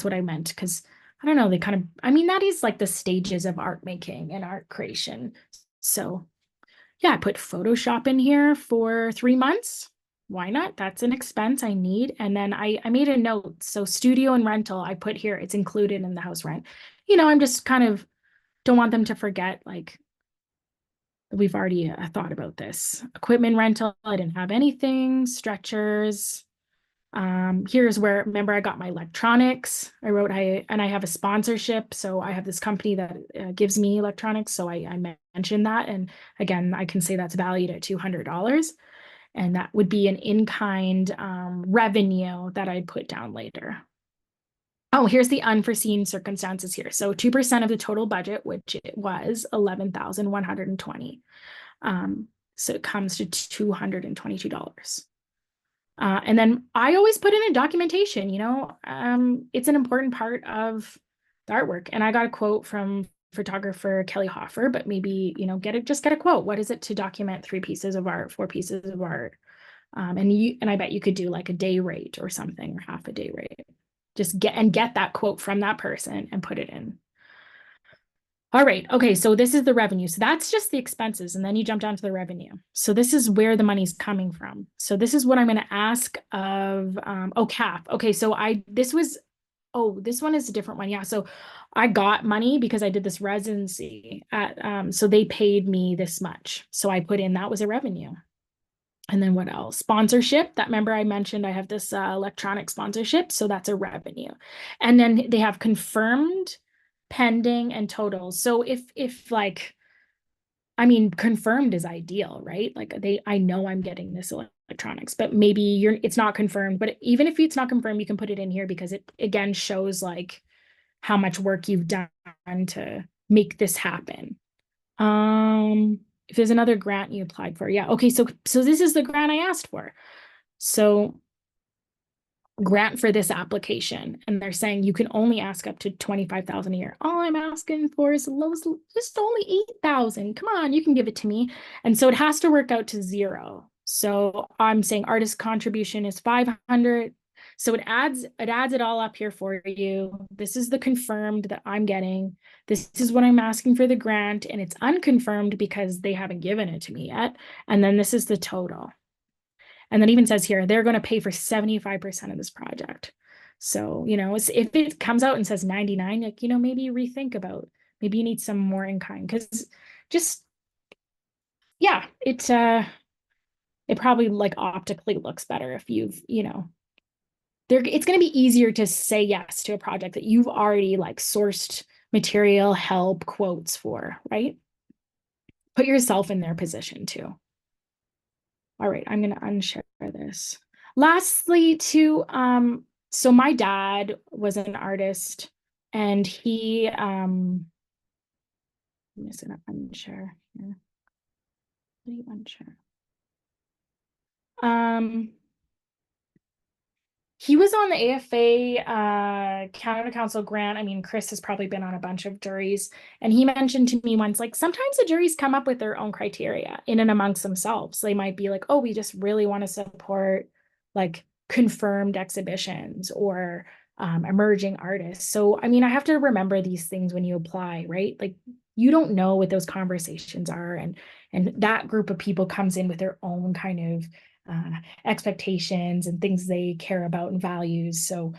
what I meant. Because I don't know, that is like the stages of art making and art creation. So yeah, I put Photoshop in here for 3 months. Why not? That's an expense I need. And then I made a note. So studio and rental, I put here, it's included in the house rent. I'm just don't want them to forget, we've already thought about this. Equipment rental, I didn't have anything. Stretchers. Here's where, remember, I got my electronics. I have a sponsorship. So I have this company that gives me electronics. So I mentioned that. And again, I can say that's valued at $200. And that would be an in-kind revenue that I'd put down later. Oh, here's the unforeseen circumstances here. So 2% of the total budget, which it was $11,120. So it comes to $222. And then I always put in a documentation, it's an important part of the artwork. And I got a quote from photographer Kelly Hoffer, but maybe, just get a quote. What is it to document 3 pieces of art, 4 pieces of art? And I bet you could do like a day rate or something, or half a day rate. Just get that quote from that person and put it in. All right. Okay. So this is the revenue. So that's just the expenses. And then you jump down to the revenue. So this is where the money's coming from. So this is what I'm going to ask of, CAP. Okay. So this one is a different one. Yeah. So I got money because I did this residency at, so they paid me this much. So I put in, that was a revenue. And then what else? Sponsorship. That, remember I mentioned I have this electronic sponsorship. So that's a revenue. And then they have confirmed, pending, and totals. So if confirmed is ideal, right? I know I'm getting this electronics, but maybe it's not confirmed. But even if it's not confirmed, you can put it in here because it again shows how much work you've done to make this happen. If there's another grant you applied for, yeah. Okay, so this is the grant I asked for. So grant for this application, and they're saying you can only ask up to $25,000 a year. All I'm asking for is just only $8,000. Come on, you can give it to me. And so it has to work out to 0. So I'm saying artist contribution is $500. So it adds it all up here for you. This is the confirmed that I'm getting. This is what I'm asking for the grant, and it's unconfirmed because they haven't given it to me yet. And then this is the total. And then even says here, they're going to pay for 75% of this project. So, if it comes out and says 99, maybe you rethink about, maybe you need some more in kind, because it probably optically looks better if you've, it's going to be easier to say yes to a project that you've already sourced material, help, quotes for, right? Put yourself in their position too. All right, I'm going to unshare this. Lastly, too, so my dad was an artist, and he I'm missing a unsure here. Pretty unsure. He was on the AFA Canada Council grant. I mean, Chris has probably been on a bunch of juries, and he mentioned to me once, like, sometimes the juries come up with their own criteria in and amongst themselves. They might be like, oh, we just really want to support like confirmed exhibitions or emerging artists. So, I mean, I have to remember these things when you apply, right? Like, you don't know what those conversations are, and that group of people comes in with their own kind of expectations and things they care about and values. So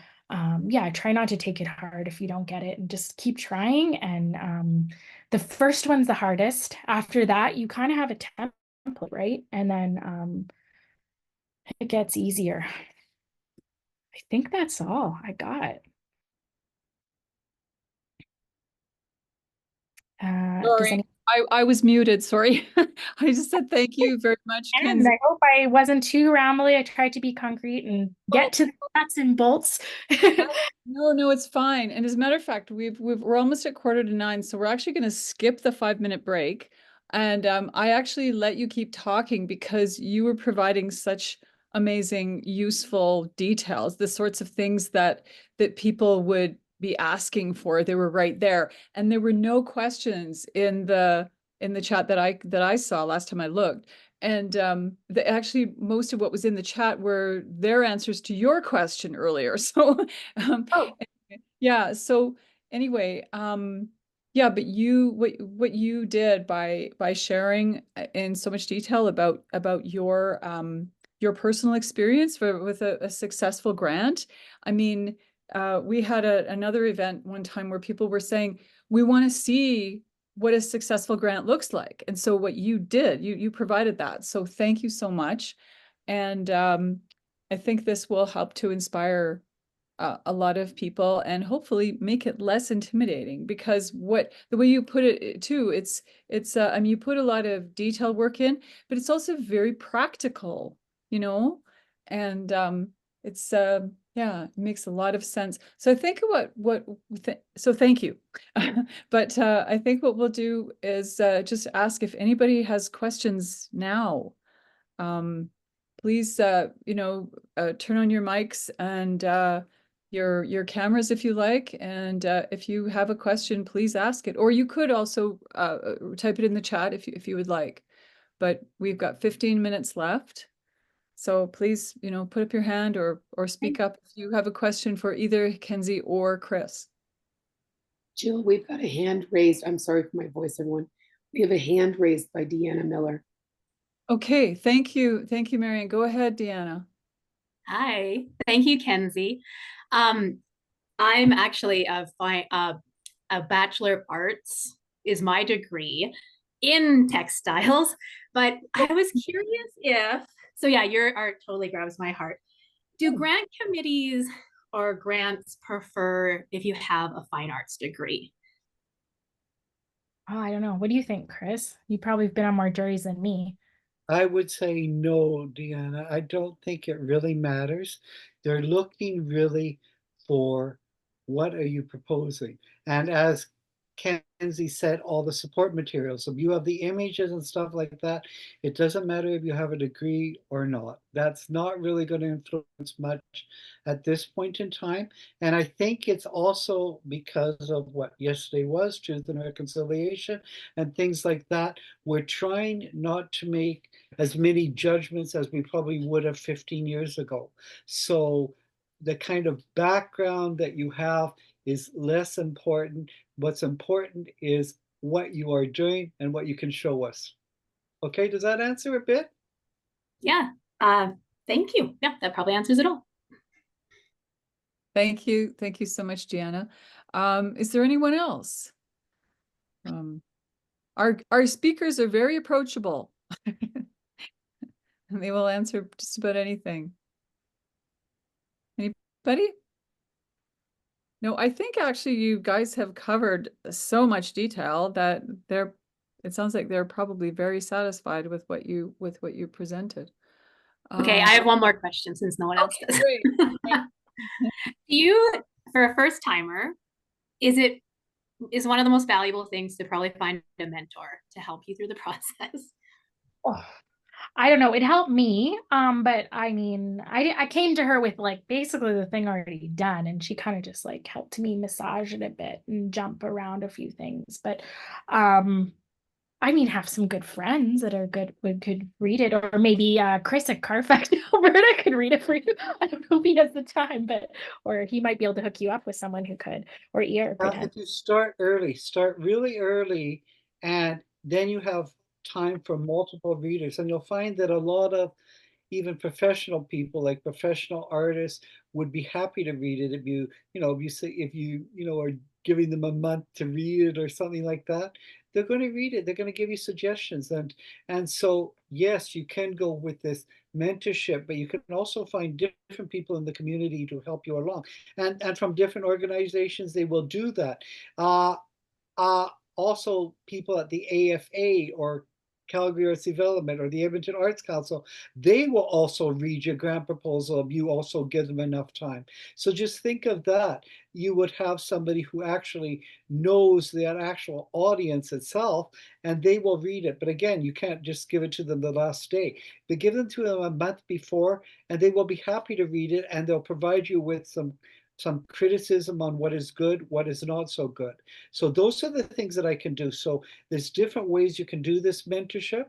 yeah, try not to take it hard if you don't get it, and just keep trying. And the first one's the hardest. After that, you kind of have a template, right? And then it gets easier. I think that's all I got. Does Sorry, any I was muted. Sorry. I just said thank you very much, And Kenzie. I hope I wasn't too rambly. I tried to be concrete and get to the nuts and bolts. No, it's fine. And as a matter of fact, we're almost at 8:45, so we're actually going to skip the 5-minute break. And I actually let you keep talking because you were providing such amazing, useful details, the sorts of things that people would be asking for. They were right there, and there were no questions in the chat that I saw last time I looked. And actually, most of what was in the chat were their answers to your question earlier. So, Oh, yeah. So anyway, yeah. But what you did by sharing in so much detail about your personal experience with a successful grant. I mean, we had another event one time where people were saying we want to see what a successful grant looks like. And so what you did, you provided that. So thank you so much. And I think this will help to inspire a lot of people and hopefully make it less intimidating, because the way you put it too, it's I mean, you put a lot of detail work in, but it's also very practical, you know, and it's yeah, it makes a lot of sense. So I think so thank you. But I think what we'll do is just ask if anybody has questions now. Please, turn on your mics and your cameras if you like. And if you have a question, please ask it. Or you could also type it in the chat if you would like. But we've got 15 minutes left. So please, put up your hand or speak up if you have a question for either Kenzie or Chris. Jill, we've got a hand raised. I'm sorry for my voice, everyone. We have a hand raised by Deanna Miller. Okay, thank you. Thank you, Marian. Go ahead, Deanna. Hi, thank you, Kenzie. I'm actually a Bachelor of Arts is my degree in textiles, but I was curious so yeah, your art totally grabs my heart. Do grant committees or grants prefer if you have a fine arts degree? I don't know. What do you think, Chris? You probably have been on more juries than me. I would say no, Deanna. I don't think it really matters. They're looking really for what are you proposing. And as Kenzie said, all the support materials. So you have the images and stuff like that. It doesn't matter if you have a degree or not. That's not really going to influence much at this point in time. And I think it's also because of what yesterday was, Truth and Reconciliation, and things like that. We're trying not to make as many judgments as we probably would have 15 years ago. So the kind of background that you have is less important. What's important is what you are doing and what you can show us. Okay, does that answer a bit? Yeah, thank you. Yeah, that probably answers it all. Thank you. Thank you so much, Deanna. Is there anyone else? Our speakers are very approachable. And they will answer just about anything. Anybody? No, I think actually you guys have covered so much detail that it sounds like they're probably very satisfied with what you presented. Okay, I have one more question since no one else does. Great. Do you, for a first timer, is one of the most valuable things to probably find a mentor to help you through the process? Oh, I don't know. It helped me. But I mean, I came to her with like basically the thing already done, and she kind of just like helped me massage it a bit and jump around a few things. But I mean, have some good friends that are good could read it, or maybe Chris at CARFAC Alberta could read it for you. I don't know if he has the time, but or he might be able to hook you up with someone who could, or Ear could have. If you start early, start really early, and then you have time for multiple readers, and you'll find that a lot of even professional people, like professional artists, would be happy to read it if if you say, if you are giving them a month to read it or something like that, they're going to read it. They're going to give you suggestions, and so yes, you can go with this mentorship, but you can also find different people in the community to help you along, and from different organizations, they will do that. Uh, Also, people at the A.F.A. or Calgary Arts Development or the Edmonton Arts Council, they will also read your grant proposal if you also give them enough time. So just think of that. You would have somebody who actually knows that actual audience itself, and they will read it. But again, you can't just give it to them the last day. But give them to them a month before, and they will be happy to read it, and they'll provide you with some criticism on what is good, what is not so good. So those are the things that I can do. So there's different ways you can do this mentorship,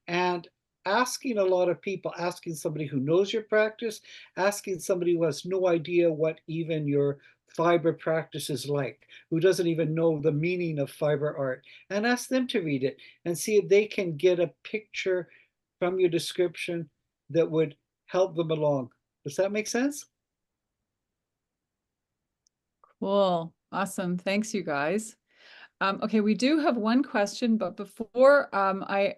and asking a lot of people, asking somebody who knows your practice, asking somebody who has no idea what even your fiber practice is like, who doesn't even know the meaning of fiber art, and ask them to read it and see if they can get a picture from your description that would help them along. Does that make sense? Cool. Awesome. Thanks, you guys. Okay, we do have one question, but before I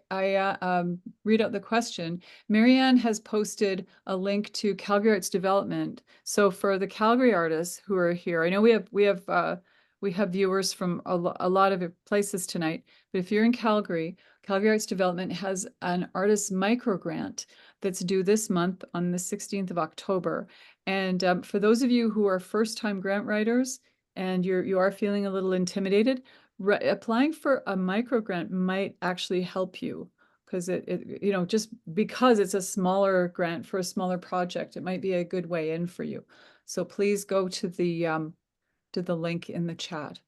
read out the question, Marianne has posted a link to Calgary Arts Development. So for the Calgary artists who are here, I know we have viewers from a lot of places tonight, but if you're in Calgary, Calgary Arts Development has an artist micro grant that's due this month on the 16th of October. And for those of you who are first-time grant writers and you are feeling a little intimidated, applying for a micro grant might actually help you, because just because it's a smaller grant for a smaller project, it might be a good way in for you. So please go to the link in the chat.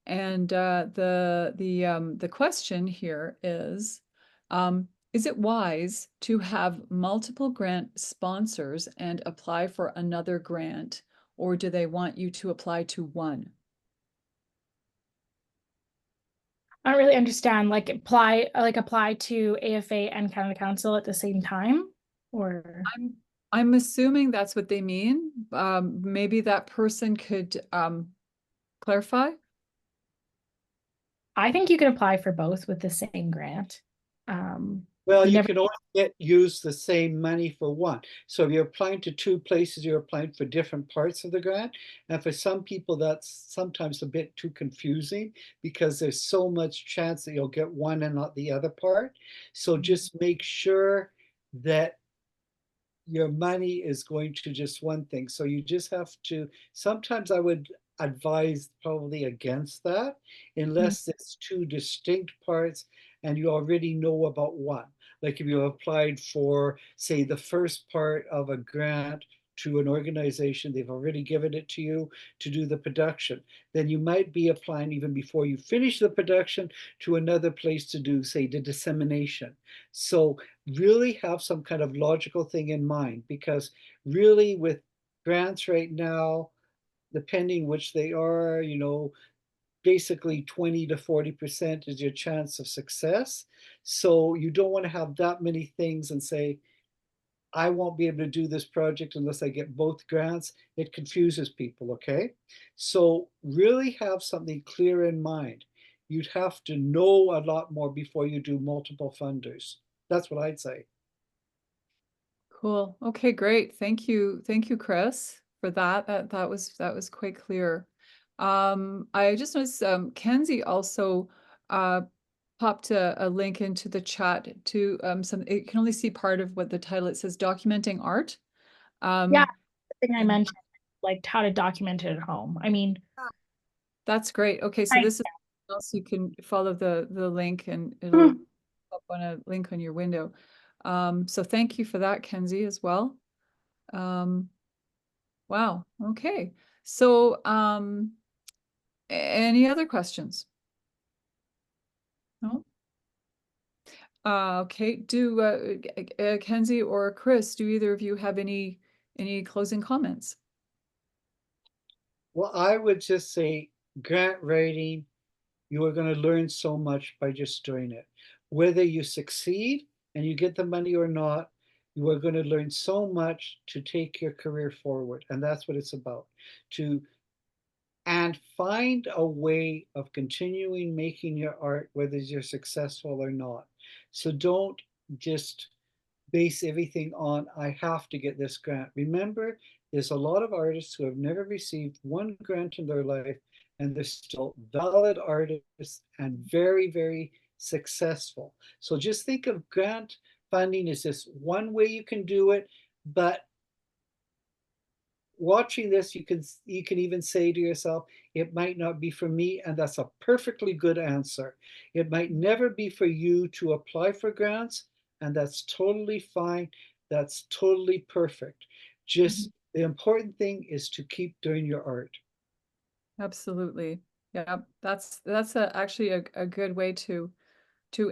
And the question here is it wise to have multiple grant sponsors and apply for another grant, or do they want you to apply to one? I don't really understand, like apply to AFA and Canada Council at the same time, or I'm assuming that's what they mean. Maybe that person could clarify. I think you could apply for both with the same grant. Well, You you never- can only use the same money for one. So if you're applying to two places, you're applying for different parts of the grant. And for some people, that's sometimes a bit too confusing because there's so much chance that you'll get one and not the other part. So just make sure that your money is going to just one thing. So you just have to, sometimes I would advise probably against that, unless it's two distinct parts and you already know about one. Like if you applied for, say, the first part of a grant to an organization, they've already given it to you to do the production, then you might be applying even before you finish the production to another place to do, say, the dissemination. So really have some kind of logical thing in mind, because really with grants right now, depending which they are, basically 20 to 40% is your chance of success. So you don't want to have that many things and say, I won't be able to do this project unless I get both grants. It confuses people, okay? So really have something clear in mind. You'd have to know a lot more before you do multiple funders. That's what I'd say. Cool. Okay, great. Thank you, Chris, for that. That was quite clear. I just noticed Kenzie also popped a link into the chat to some, it can only see part of what the title, it says documenting art. Yeah, the thing I and- mentioned, like how to document it at home. I mean, That's great. Okay, so Right. this is else you can follow the link and it'll pop on a link on your window. So thank you for that, Kenzie, as well. Wow, okay. So any other questions? No? Okay, do Kenzie or Chris, do either of you have any closing comments? Well, I would just say grant writing, you are going to learn so much by just doing it. Whether you succeed and you get the money or not, you are going to learn so much to take your career forward. And that's what it's about. And find a way of continuing making your art, whether you're successful or not. So don't just base everything on, I have to get this grant. Remember, there's a lot of artists who have never received one grant in their life, and they're still valid artists and very, very successful. So just think of grant funding as just one way you can do it, but watching this, you can even say to yourself, it might not be for me, and that's a perfectly good answer. It might never be for you to apply for grants, and that's totally fine. That's totally perfect. Just the important thing is to keep doing your art. Absolutely. Yeah, that's actually a good way to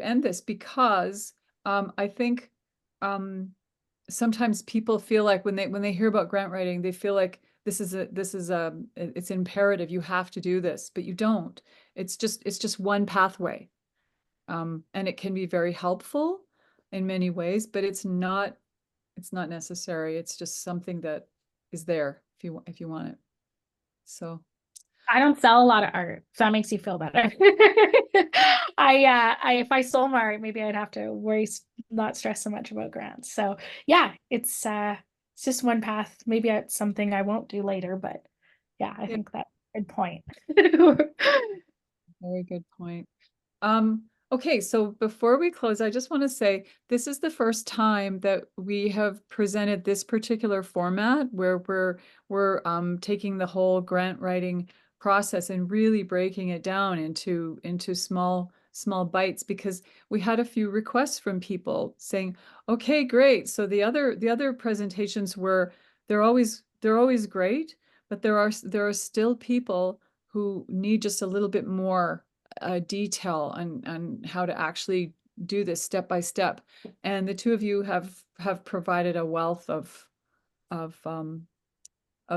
end this, because I think sometimes people feel like when they hear about grant writing, they feel like this is it's imperative, you have to do this, but you don't. It's just one pathway. And it can be very helpful in many ways, but it's not necessary. It's just something that is there if you want it. So I don't sell a lot of art, so that makes you feel better. If I sold my art, maybe I'd have to not stress so much about grants. So yeah, it's just one path. Maybe it's something I won't do later, but yeah, I think that's a good point. very good point. Okay, so before we close, I just want to say this is the first time that we have presented this particular format where we're taking the whole grant writing process and really breaking it down into small bites, because we had a few requests from people saying, okay, great. So the other presentations they're always great, but there are still people who need just a little bit more detail on how to actually do this step by step. And the two of you have provided a wealth of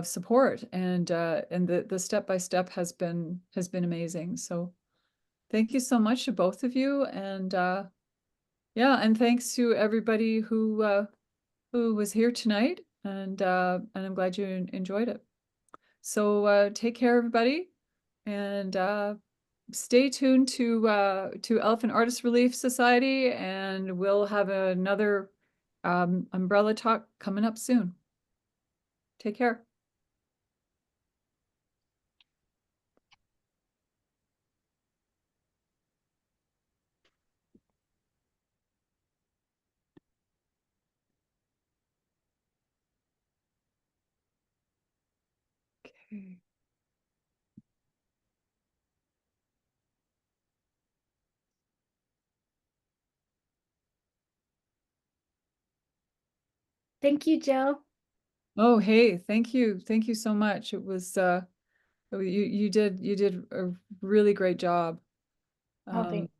support, and the step by step has been amazing. So thank you so much to both of you, and yeah, and thanks to everybody who was here tonight, and I'm glad you enjoyed it. So take care, everybody, and stay tuned to Elephant Artist Relief Society, and we'll have another umbrella talk coming up soon. Take care. Okay. Thank you, Jill. Oh, hey, thank you so much. It was you did a really great job. Oh, thanks.